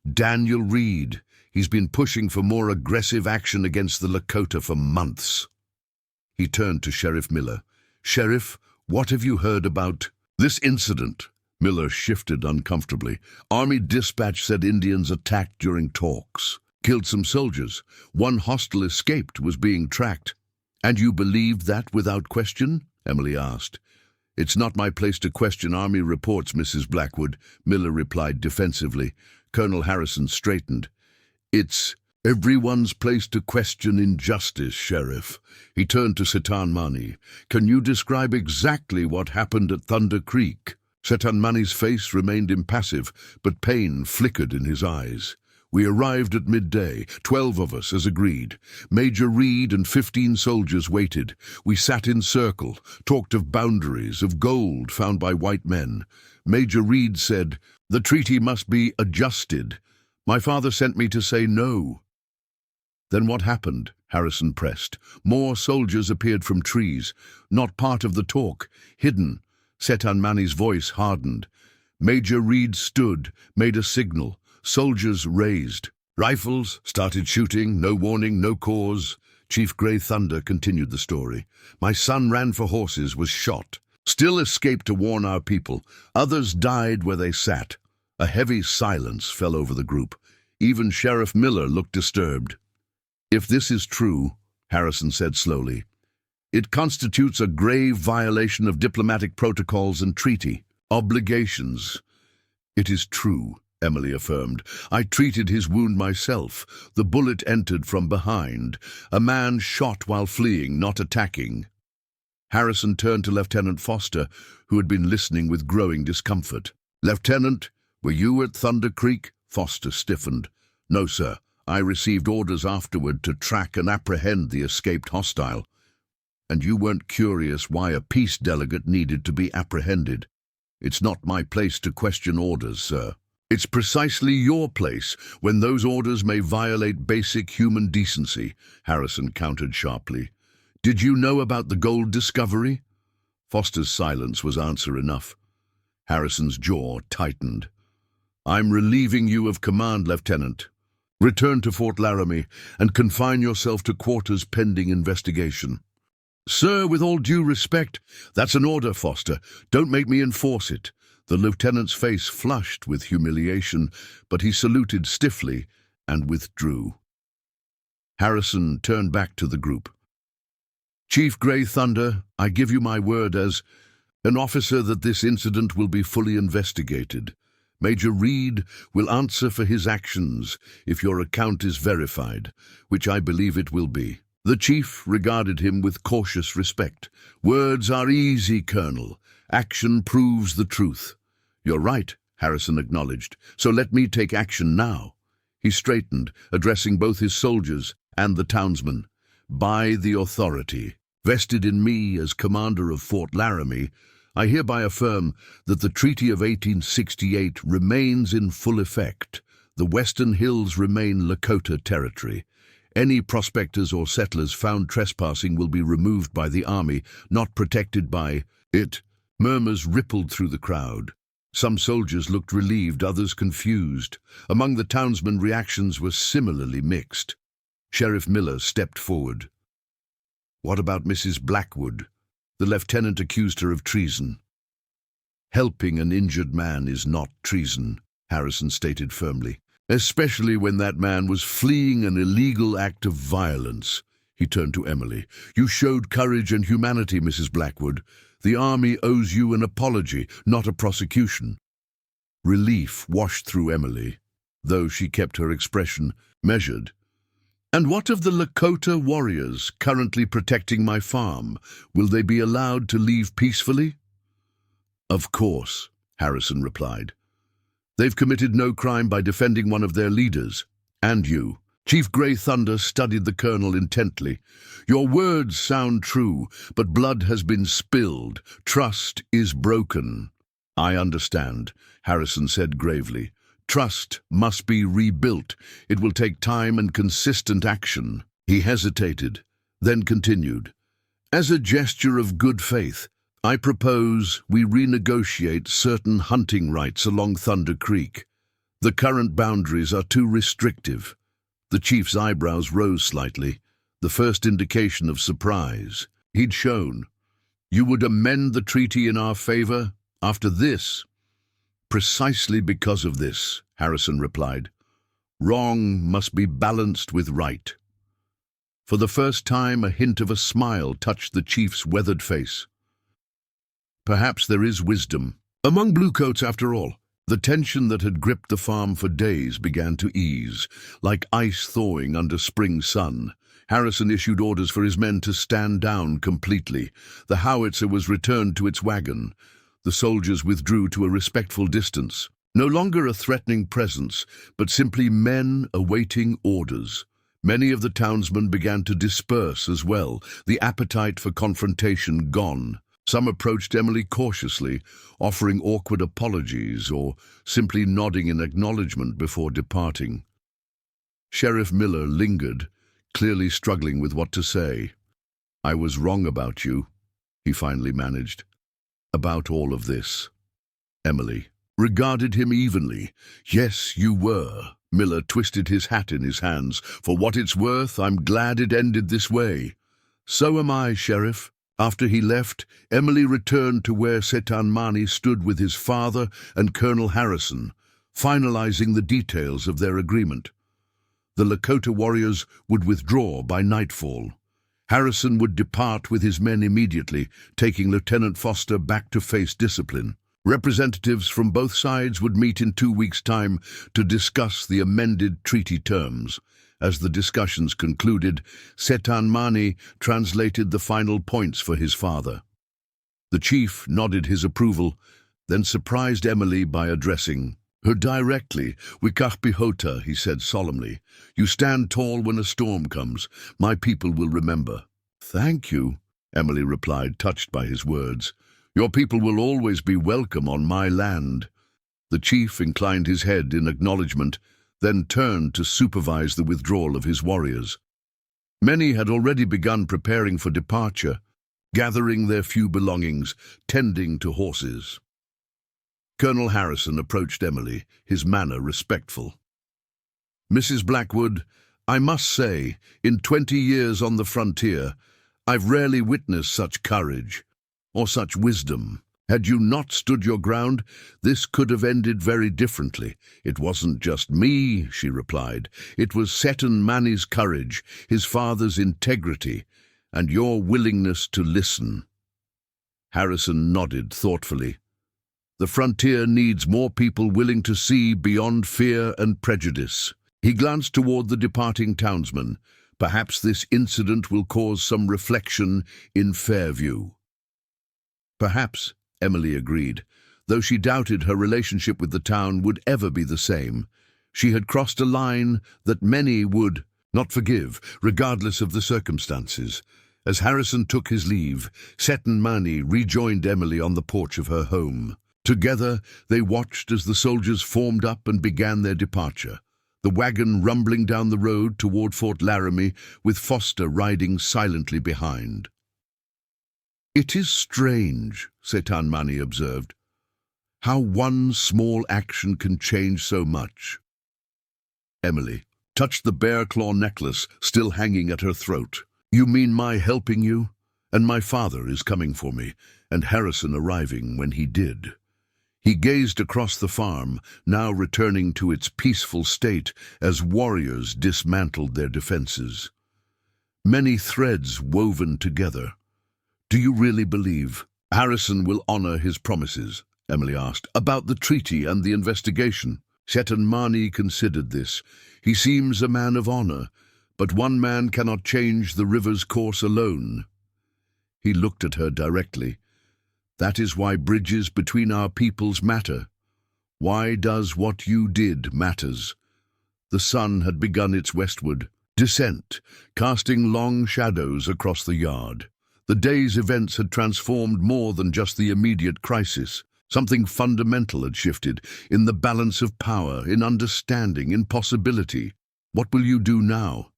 "Daniel Reed. He's been pushing for more aggressive action against the Lakota for months." He turned to Sheriff Miller. "Sheriff, what have you heard about this incident?" Miller shifted uncomfortably. "Army dispatch said Indians attacked during talks. Killed some soldiers. 1 hostile escaped, was being tracked." "And you believed that without question?" Emily asked. "It's not my place to question Army reports, Mrs. Blackwood," Miller replied defensively. Colonel Harrison straightened. "It's everyone's place to question injustice, Sheriff." He turned to Seton Mani. "Can you describe exactly what happened at Thunder Creek?" Seton Mani's face remained impassive, but pain flickered in his eyes. "We arrived at midday, 12 of us as agreed. Major Reed and 15 soldiers waited. We sat in circle, talked of boundaries, of gold found by white men. Major Reed said, 'The treaty must be adjusted.' My father sent me to say no." "Then what happened?" Harrison pressed. "More soldiers appeared from trees, not part of the talk, hidden." Seton Mani's voice hardened. "Major Reed stood, made a signal. Soldiers raised. Rifles, started shooting, no warning, no cause." Chief Grey Thunder continued the story. "My son ran for horses, was shot. Still escaped to warn our people. Others died where they sat." A heavy silence fell over the group. Even Sheriff Miller looked disturbed. "If this is true," Harrison said slowly, "it constitutes a grave violation of diplomatic protocols and treaty obligations." "It is true," Emily affirmed. "I treated his wound myself. The bullet entered from behind. A man shot while fleeing, not attacking." Harrison turned to Lieutenant Foster, who had been listening with growing discomfort. "Lieutenant, were you at Thunder Creek?" Foster stiffened. "No, sir. I received orders afterward to track and apprehend the escaped hostile." "And you weren't curious why a peace delegate needed to be apprehended?" "It's not my place to question orders, sir." "It's precisely your place when those orders may violate basic human decency," Harrison countered sharply. "Did you know about the gold discovery?" Foster's silence was answer enough. Harrison's jaw tightened. "I'm relieving you of command, Lieutenant. Return to Fort Laramie and confine yourself to quarters pending investigation." "Sir, with all due respect—" "That's an order, Foster. Don't make me enforce it." The lieutenant's face flushed with humiliation, but he saluted stiffly and withdrew. Harrison turned back to the group. "Chief Grey Thunder, I give you my word as an officer that this incident will be fully investigated. Major Reed will answer for his actions if your account is verified, which I believe it will be." The chief regarded him with cautious respect. "Words are easy, Colonel. Action proves the truth." "You're right," Harrison acknowledged. "So let me take action now." He straightened, addressing both his soldiers and the townsmen. "By the authority vested in me as commander of Fort Laramie, I hereby affirm that the Treaty of 1868 remains in full effect. The Western Hills remain Lakota territory. Any prospectors or settlers found trespassing will be removed by the army, not protected by it." Murmurs rippled through the crowd. Some soldiers looked relieved, others confused. Among the townsmen, reactions were similarly mixed. Sheriff Miller stepped forward. "What about Mrs. Blackwood?" The lieutenant accused her of treason. "Helping an injured man is not treason," Harrison stated firmly. "Especially when that man was fleeing an illegal act of violence." He turned to Emily. "You showed courage and humanity, Mrs. Blackwood. The army owes you an apology, not a prosecution." Relief washed through Emily, though she kept her expression measured. "And what of the Lakota warriors currently protecting my farm? Will they be allowed to leave peacefully?" "Of course," Harrison replied. "They've committed no crime by defending one of their leaders. And you." Chief Grey Thunder studied the colonel intently. "Your words sound true, but blood has been spilled. Trust is broken." "I understand," Harrison said gravely. "Trust must be rebuilt. It will take time and consistent action." He hesitated, then continued. "As a gesture of good faith, I propose we renegotiate certain hunting rights along Thunder Creek. The current boundaries are too restrictive." The chief's eyebrows rose slightly, the first indication of surprise. He'd shown. "You would amend the treaty in our favor after this?" "Precisely because of this," Harrison replied. "Wrong must be balanced with right." For the first time, a hint of a smile touched the chief's weathered face. "Perhaps there is wisdom among bluecoats after all." The tension that had gripped the farm for days began to ease, like ice thawing under spring sun. Harrison issued orders for his men to stand down completely. The howitzer was returned to its wagon. The soldiers withdrew to a respectful distance. No longer a threatening presence, but simply men awaiting orders. Many of the townsmen began to disperse as well, the appetite for confrontation gone. Some approached Emily cautiously, offering awkward apologies or simply nodding in acknowledgement before departing. Sheriff Miller lingered, clearly struggling with what to say. "I was wrong about you," he finally managed. "About all of this." Emily regarded him evenly. "Yes, you were." Miller twisted his hat in his hands. "For what it's worth, I'm glad it ended this way." "So am I, Sheriff." After he left, Emily returned to where Setan Mani stood with his father and Colonel Harrison, finalizing the details of their agreement. The Lakota warriors would withdraw by nightfall. Harrison would depart with his men immediately, taking Lieutenant Foster back to face discipline. Representatives from both sides would meet in 2 weeks' time to discuss the amended treaty terms. As the discussions concluded, Setan Mani translated the final points for his father. The chief nodded his approval, then surprised Emily by addressing her directly. "Wikahpihota," he said solemnly. "You stand tall when a storm comes. My people will remember." "Thank you," Emily replied, touched by his words. "Your people will always be welcome on my land." The chief inclined his head in acknowledgement, then turned to supervise the withdrawal of his warriors. Many had already begun preparing for departure, gathering their few belongings, tending to horses. Colonel Harrison approached Emily, his manner respectful. "Mrs. Blackwood, I must say, in 20 years on the frontier, I've rarely witnessed such courage, or such wisdom. Had you not stood your ground, this could have ended very differently." "It wasn't just me," she replied. "It was Setan Mani's courage, his father's integrity, and your willingness to listen." Harrison nodded thoughtfully. "The frontier needs more people willing to see beyond fear and prejudice." He glanced toward the departing townsman. "Perhaps this incident will cause some reflection in Fairview." "Perhaps," Emily agreed, though she doubted her relationship with the town would ever be the same. She had crossed a line that many would not forgive, regardless of the circumstances. As Harrison took his leave, Setan Mani rejoined Emily on the porch of her home. Together, they watched as the soldiers formed up and began their departure, the wagon rumbling down the road toward Fort Laramie, with Foster riding silently behind. "It is strange," Setan Mani observed, "how one small action can change so much." Emily touched the bear-claw necklace still hanging at her throat. "You mean my helping you? And my father is coming for me, and Harrison arriving when he did." He gazed across the farm, now returning to its peaceful state as warriors dismantled their defenses. Many threads woven together. "Do you really believe Harrison will honor his promises?" Emily asked. "About the treaty and the investigation?" Setan Mani considered this. "He seems a man of honor, but one man cannot change the river's course alone." He looked at her directly. "That is why bridges between our peoples matter. Why does what you did matters?" The sun had begun its westward descent, casting long shadows across the yard. The day's events had transformed more than just the immediate crisis. Something fundamental had shifted, in the balance of power, in understanding, in possibility. "What will you do now?"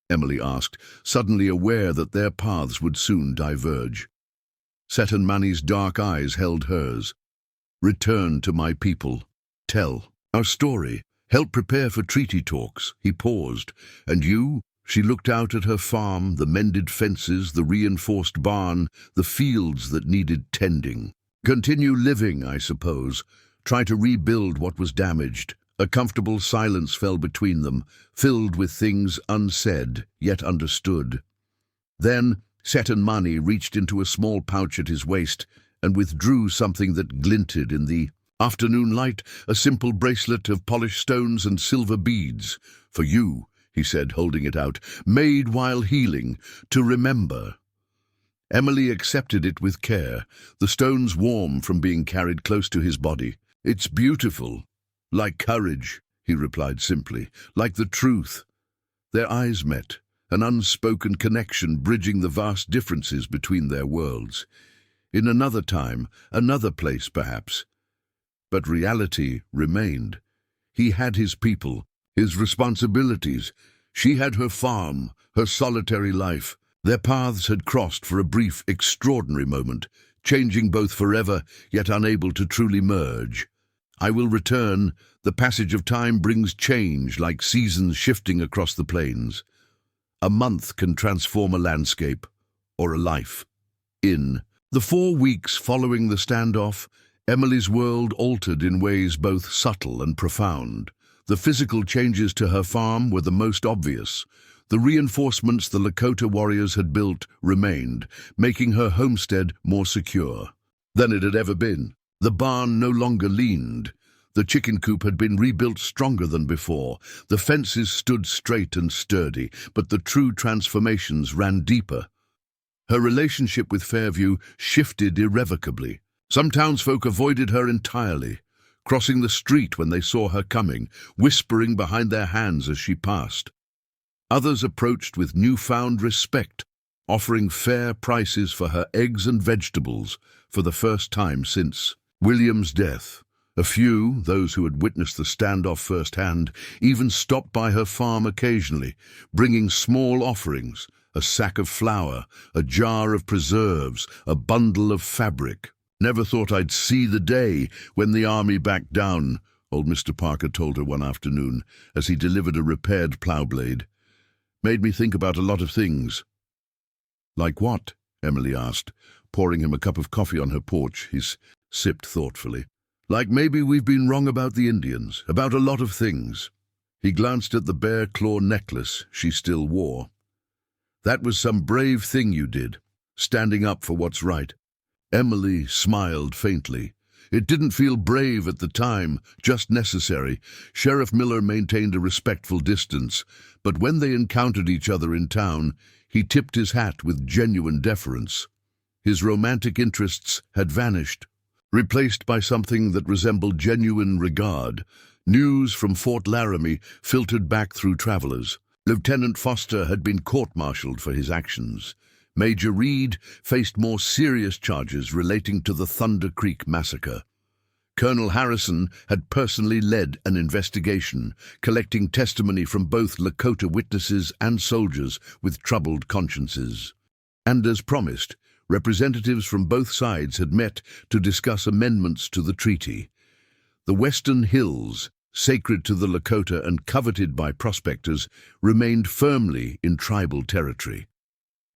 Emily asked, suddenly aware that their paths would soon diverge. Setan Mani's dark eyes held hers. "Return to my people. Tell our story. Help prepare for treaty talks." He paused. "And you?" She looked out at her farm, the mended fences, the reinforced barn, the fields that needed tending. "Continue living, I suppose. Try to rebuild what was damaged." A comfortable silence fell between them, filled with things unsaid, yet understood. Then Setan Mani reached into a small pouch at his waist and withdrew something that glinted in the afternoon light, a simple bracelet of polished stones and silver beads. "For you," he said, holding it out, "made while healing, to remember." Emily accepted it with care, the stones warm from being carried close to his body. "It's beautiful. Like courage," he replied simply, "like the truth." Their eyes met, an unspoken connection bridging the vast differences between their worlds. In another time, another place perhaps. But reality remained. He had his people, his responsibilities. She had her farm, her solitary life. Their paths had crossed for a brief, extraordinary moment, changing both forever, yet unable to truly merge. "I will return. The passage of time brings change, like seasons shifting across the plains. A month can transform a landscape, or a life." In the 4 weeks following the standoff, Emily's world altered in ways both subtle and profound. The physical changes to her farm were the most obvious. The reinforcements the Lakota warriors had built remained, making her homestead more secure than it had ever been. The barn no longer leaned. The chicken coop had been rebuilt stronger than before. The fences stood straight and sturdy, but the true transformations ran deeper. Her relationship with Fairview shifted irrevocably. Some townsfolk avoided her entirely, crossing the street when they saw her coming, whispering behind their hands as she passed. Others approached with newfound respect, offering fair prices for her eggs and vegetables for the first time since William's death. A few, those who had witnessed the standoff firsthand, even stopped by her farm occasionally, bringing small offerings, a sack of flour, a jar of preserves, a bundle of fabric. "Never thought I'd see the day when the army backed down," old Mr. Parker told her one afternoon as he delivered a repaired plough blade. "Made me think about a lot of things." "Like what?" Emily asked, pouring him a cup of coffee on her porch. He sipped thoughtfully. "Like maybe we've been wrong about the Indians, about a lot of things." He glanced at the bear claw necklace she still wore. "That was some brave thing you did, standing up for what's right." Emily smiled faintly. "It didn't feel brave at the time, just necessary." Sheriff Miller maintained a respectful distance, but when they encountered each other in town, he tipped his hat with genuine deference. His romantic interests had vanished, replaced by something that resembled genuine regard. News from Fort Laramie filtered back through travelers. Lieutenant Foster had been court-martialed for his actions. Major Reed faced more serious charges relating to the Thunder Creek massacre. Colonel Harrison had personally led an investigation, collecting testimony from both Lakota witnesses and soldiers with troubled consciences. And as promised, representatives from both sides had met to discuss amendments to the treaty. The Western Hills, sacred to the Lakota and coveted by prospectors, remained firmly in tribal territory.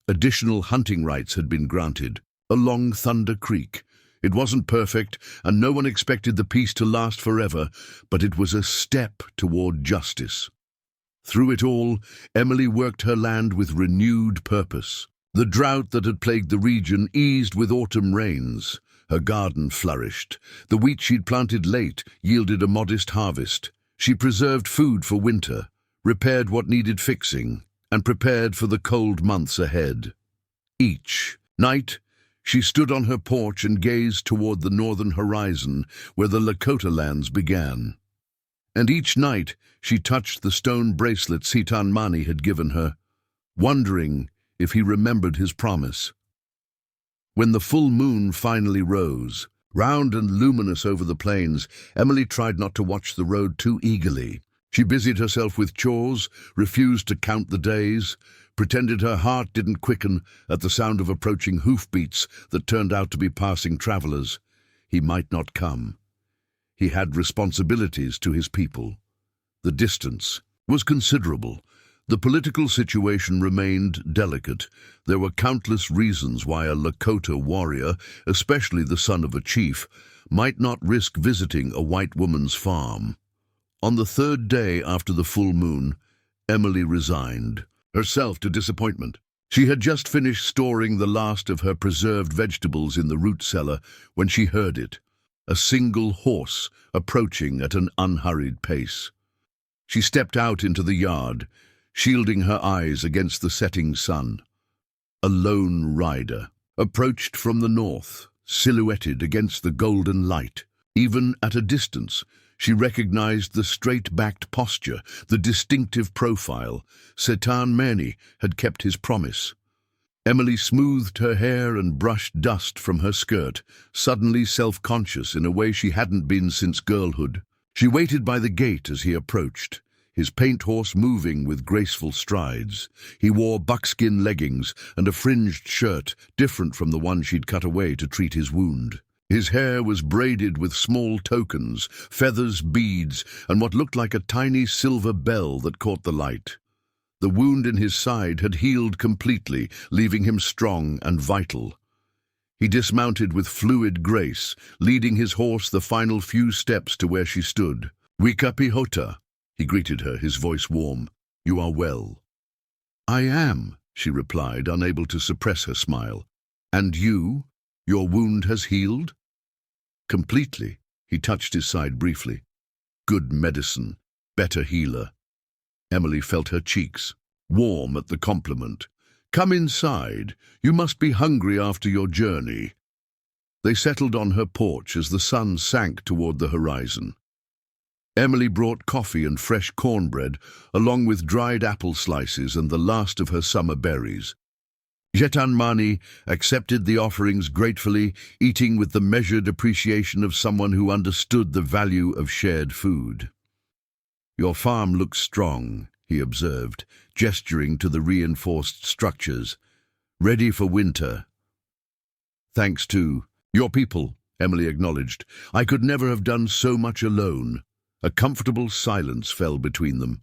Additional hunting rights had been granted along Thunder Creek. It wasn't perfect, and no one expected the peace to last forever, but it was a step toward justice. Through it all, Emily worked her land with renewed purpose. The drought that had plagued the region eased with autumn rains. Her garden flourished. The wheat she'd planted late yielded a modest harvest. She preserved food for winter, repaired what needed fixing, and prepared for the cold months ahead. Each night, she stood on her porch and gazed toward the northern horizon where the Lakota lands began. And each night, she touched the stone bracelet Sitan Mani had given her, wondering if he remembered his promise. When the full moon finally rose, round and luminous over the plains, Emily tried not to watch the road too eagerly. She busied herself with chores, refused to count the days, pretended her heart didn't quicken at the sound of approaching hoofbeats that turned out to be passing travelers. He might not come. He had responsibilities to his people. The distance was considerable. The political situation remained delicate. There were countless reasons why a Lakota warrior, especially the son of a chief, might not risk visiting a white woman's farm. On the third day after the full moon, Emily resigned, herself to disappointment. She had just finished storing the last of her preserved vegetables in the root cellar when she heard it, a single horse approaching at an unhurried pace. She stepped out into the yard, shielding her eyes against the setting sun. A lone rider approached from the north, silhouetted against the golden light. Even at a distance, she recognized the straight-backed posture, the distinctive profile. Sitan Mani had kept his promise. Emily smoothed her hair and brushed dust from her skirt, suddenly self-conscious in a way she hadn't been since girlhood. She waited by the gate as he approached, his paint horse moving with graceful strides. He wore buckskin leggings and a fringed shirt, different from the one she'd cut away to treat his wound. His hair was braided with small tokens, feathers, beads, and what looked like a tiny silver bell that caught the light. The wound in his side had healed completely, leaving him strong and vital. He dismounted with fluid grace, leading his horse the final few steps to where she stood. "Wikapi Hota," he greeted her, his voice warm. "You are well." "I am," she replied, unable to suppress her smile. "And you? Your wound has healed?" Completely. He touched his side briefly. Good medicine. Better healer. Emily felt her cheeks, warm at the compliment. Come inside. You must be hungry after your journey. They settled on her porch as the sun sank toward the horizon. Emily brought coffee and fresh cornbread, along with dried apple slices and the last of her summer berries. Jetanmani accepted the offerings gratefully, eating with the measured appreciation of someone who understood the value of shared food. Your farm looks strong, he observed, gesturing to the reinforced structures. Ready for winter. Thanks to your people, Emily acknowledged. I could never have done so much alone. A comfortable silence fell between them.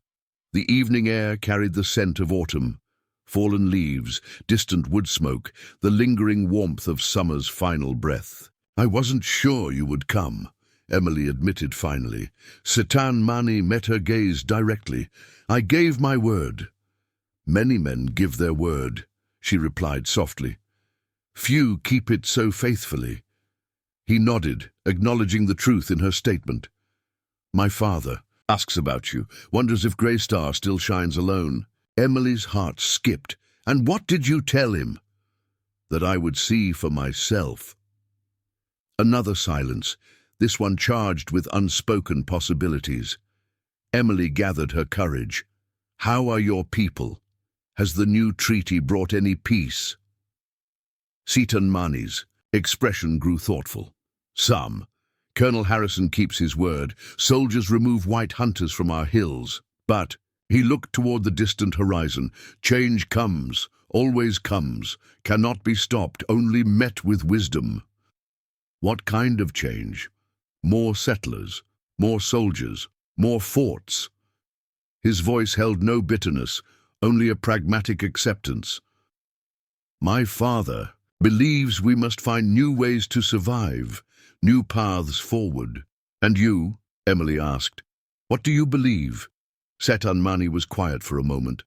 The evening air carried the scent of autumn. Fallen leaves, distant wood smoke, the lingering warmth of summer's final breath. I wasn't sure you would come, Emily admitted finally. Jetanmani met her gaze directly. I gave my word. Many men give their word, she replied softly. Few keep it so faithfully. He nodded, acknowledging the truth in her statement. My father asks about you, wonders if Grey Star still shines alone. Emily's heart skipped. And what did you tell him? That I would see for myself. Another silence, this one charged with unspoken possibilities. Emily gathered her courage. How are your people? Has the new treaty brought any peace? Jetanmani's expression grew thoughtful. Some. Colonel Harrison keeps his word. Soldiers remove white hunters from our hills. But he looked toward the distant horizon. Change comes, always comes, cannot be stopped, only met with wisdom. What kind of change? More settlers, more soldiers, more forts. His voice held no bitterness, only a pragmatic acceptance. My father believes we must find new ways to survive, new paths forward. And you? Emily asked. What do you believe? Jetanmani was quiet for a moment.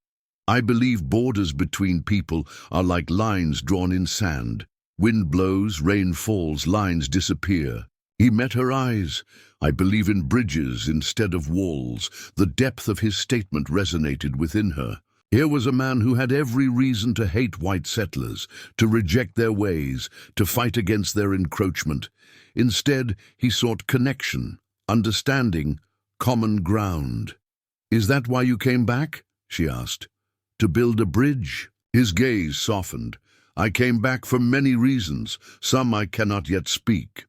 I believe borders between people are like lines drawn in sand. Wind blows, rain falls, lines disappear. He met her eyes. I believe in bridges instead of walls. The depth of his statement resonated within her. Here was a man who had every reason to hate white settlers, to reject their ways, to fight against their encroachment. Instead, he sought connection, understanding, common ground. Is that why you came back? She asked. To build a bridge? His gaze softened. I came back for many reasons, some I cannot yet speak.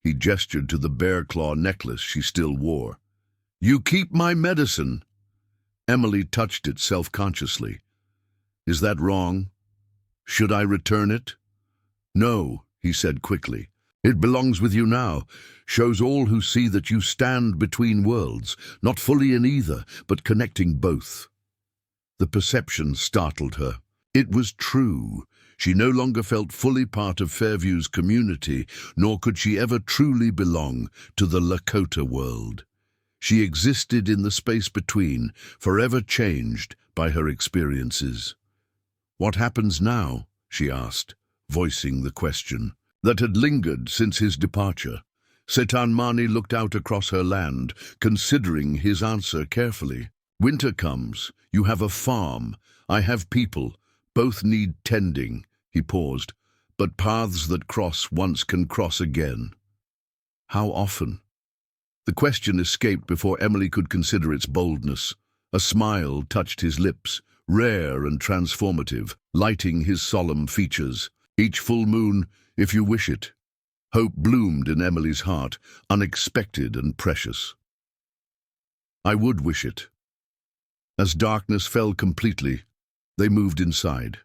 He gestured to the bear claw necklace she still wore. You keep my medicine. Emily touched it self-consciously. Is that wrong? Should I return it? No, he said quickly. It belongs with you now, shows all who see that you stand between worlds, not fully in either, but connecting both. The perception startled her. It was true. She no longer felt fully part of Fairview's community, nor could she ever truly belong to the Lakota world. She existed in the space between, forever changed by her experiences. What happens now? She asked, voicing the question that had lingered since his departure. Jetanmani looked out across her land, considering his answer carefully. Winter comes. You have a farm. I have people. Both need tending. He paused. But paths that cross once can cross again. How often? The question escaped before Emily could consider its boldness. A smile touched his lips, rare and transformative, lighting his solemn features. Each full moon, if you wish it. Hope bloomed in Emily's heart, unexpected and precious. I would wish it. As darkness fell completely, they moved inside.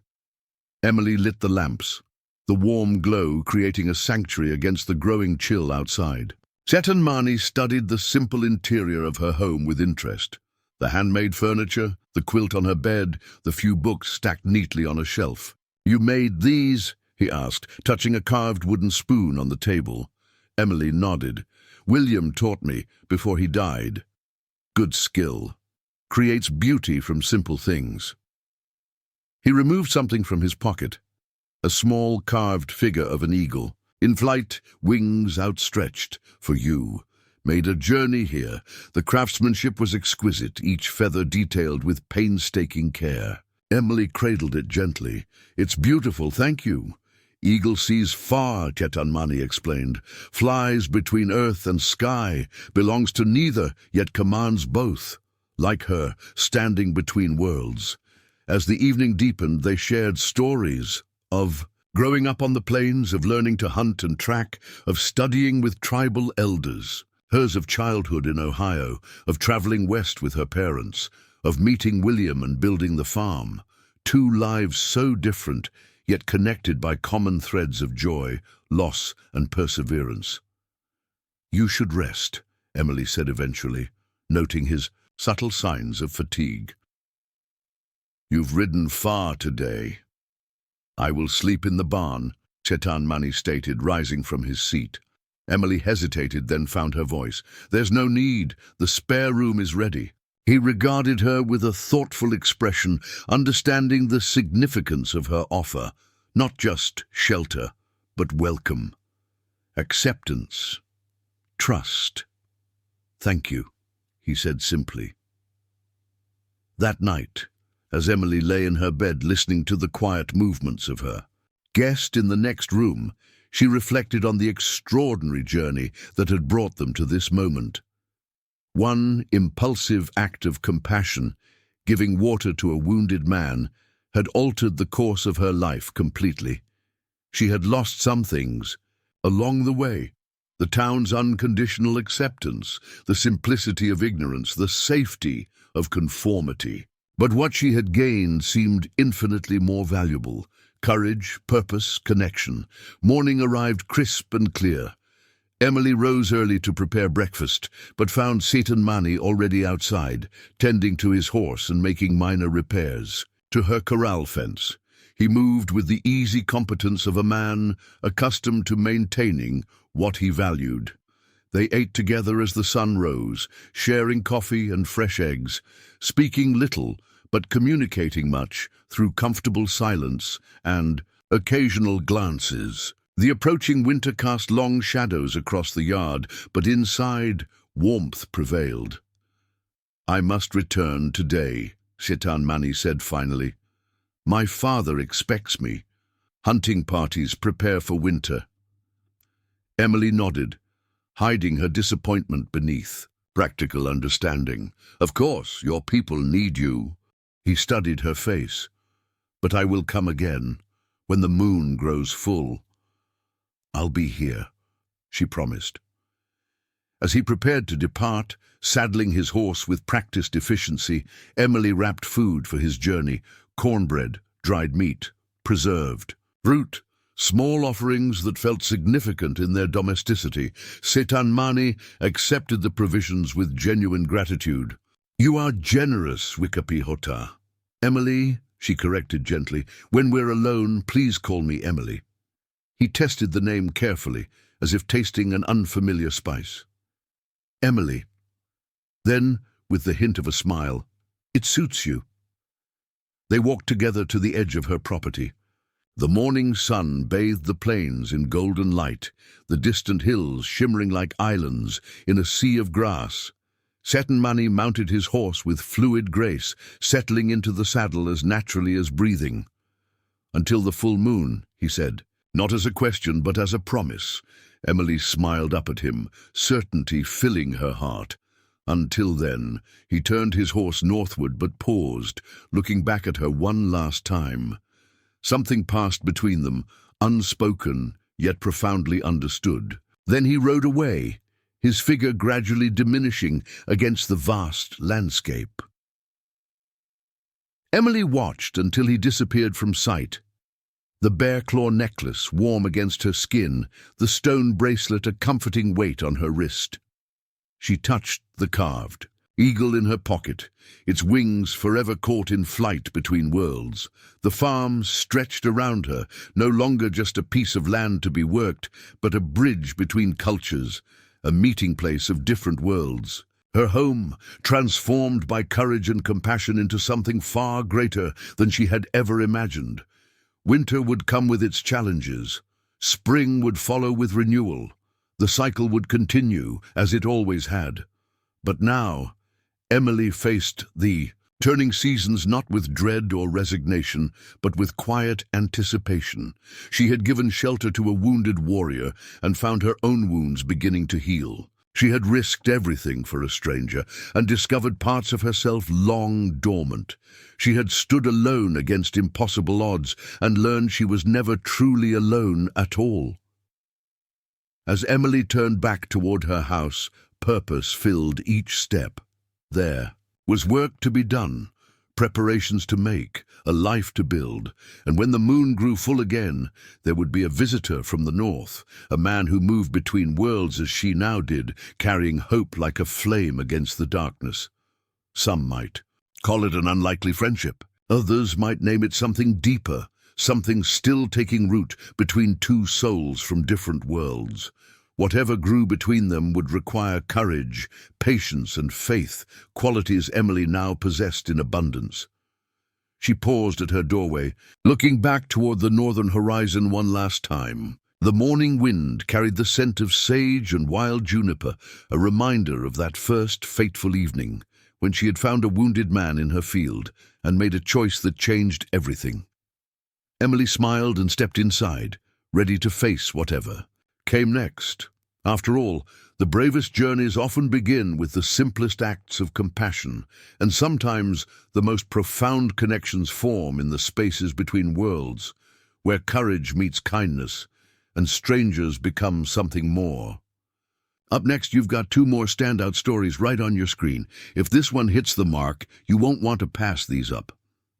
Emily lit the lamps, the warm glow creating a sanctuary against the growing chill outside. Jetanmani studied the simple interior of her home with interest. The handmade furniture, the quilt on her bed, the few books stacked neatly on a shelf. You made these? He asked, touching a carved wooden spoon on the table. Emily nodded. William taught me before he died. Good skill. Creates beauty from simple things. He removed something from his pocket. A small carved figure of an eagle. In flight, wings outstretched, for you. Made a journey here. The craftsmanship was exquisite, each feather detailed with painstaking care. Emily cradled it gently. It's beautiful, thank you. Eagle sees far, Chetanmani explained. Flies between earth and sky, belongs to neither, yet commands both. Like her, standing between worlds. As the evening deepened, they shared stories of growing up on the plains, of learning to hunt and track, of studying with tribal elders. Hers of childhood in Ohio, of traveling west with her parents, of meeting William and building the farm. Two lives so different, yet connected by common threads of joy, loss, and perseverance. You should rest, Emily said eventually, noting his subtle signs of fatigue. You've ridden far today. I will sleep in the barn, Chetanmani stated, rising from his seat. Emily hesitated, then found her voice. There's no need. The spare room is ready. He regarded her with a thoughtful expression, understanding the significance of her offer. Not just shelter, but welcome. Acceptance. Trust. Thank you, he said simply. That night, as Emily lay in her bed listening to the quiet movements of her guest in the next room, she reflected on the extraordinary journey that had brought them to this moment. One impulsive act of compassion, giving water to a wounded man, had altered the course of her life completely. She had lost some things along the way. The town's unconditional acceptance, the simplicity of ignorance, the safety of conformity. But what she had gained seemed infinitely more valuable. Courage, purpose, connection. Morning arrived crisp and clear. Emily rose early to prepare breakfast, but found Chetanmani already outside, tending to his horse and making minor repairs to her corral fence. He moved with the easy competence of a man accustomed to maintaining what he valued. They ate together as the sun rose, sharing coffee and fresh eggs, speaking little but communicating much through comfortable silence and occasional glances. The approaching winter cast long shadows across the yard, but inside warmth prevailed. I must return today, Chetanmani said finally. My father expects me. Hunting parties prepare for winter. Emily nodded, hiding her disappointment beneath practical understanding. Of course, your people need you. He studied her face. But I will come again, when the moon grows full. I'll be here, she promised. As he prepared to depart, saddling his horse with practiced efficiency, Emily wrapped food for his journey: cornbread, dried meat, preserved fruit, small offerings that felt significant in their domesticity. Chetanmani accepted the provisions with genuine gratitude. You are generous, Wikapihota. Emily, she corrected gently. When we're alone, please call me Emily. He tested the name carefully, as if tasting an unfamiliar spice. Emily. Then, with the hint of a smile, it suits you. They walked together to the edge of her property. The morning sun bathed the plains in golden light, the distant hills shimmering like islands in a sea of grass. Chetanmani mounted his horse with fluid grace, settling into the saddle as naturally as breathing. Until the full moon, he said, not as a question but as a promise. Emily smiled up at him, certainty filling her heart. Until then, he turned his horse northward but paused, looking back at her one last time. Something passed between them, unspoken yet profoundly understood. Then he rode away, his figure gradually diminishing against the vast landscape. Emily watched until he disappeared from sight. The bear claw necklace warm against her skin, the stone bracelet a comforting weight on her wrist. She touched the carved eagle in her pocket, its wings forever caught in flight between worlds. The farm stretched around her, no longer just a piece of land to be worked, but a bridge between cultures, a meeting place of different worlds. Her home, transformed by courage and compassion into something far greater than she had ever imagined. Winter would come with its challenges. Spring would follow with renewal. The cycle would continue, as it always had. But now, Emily faced the turning seasons not with dread or resignation, but with quiet anticipation. She had given shelter to a wounded warrior and found her own wounds beginning to heal. She had risked everything for a stranger and discovered parts of herself long dormant. She had stood alone against impossible odds and learned she was never truly alone at all. As Emily turned back toward her house, purpose filled each step. There was work to be done, preparations to make, a life to build, and when the moon grew full again, there would be a visitor from the north, a man who moved between worlds as she now did, carrying hope like a flame against the darkness. Some might call it an unlikely friendship. Others might name it something deeper, something still taking root between two souls from different worlds. Whatever grew between them would require courage, patience, and faith, qualities Emily now possessed in abundance. She paused at her doorway, looking back toward the northern horizon one last time. The morning wind carried the scent of sage and wild juniper, a reminder of that first fateful evening, when she had found a wounded man in her field and made a choice that changed everything. Emily smiled and stepped inside, ready to face whatever came next. After all, the bravest journeys often begin with the simplest acts of compassion, and sometimes the most profound connections form in the spaces between worlds, where courage meets kindness, and strangers become something more. Up next, you've got two more standout stories right on your screen. If this one hits the mark, you won't want to pass these up.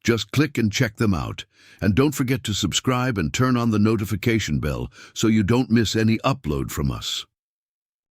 Just click and check them out. And don't forget to subscribe and turn on the notification bell so you don't miss any upload from us.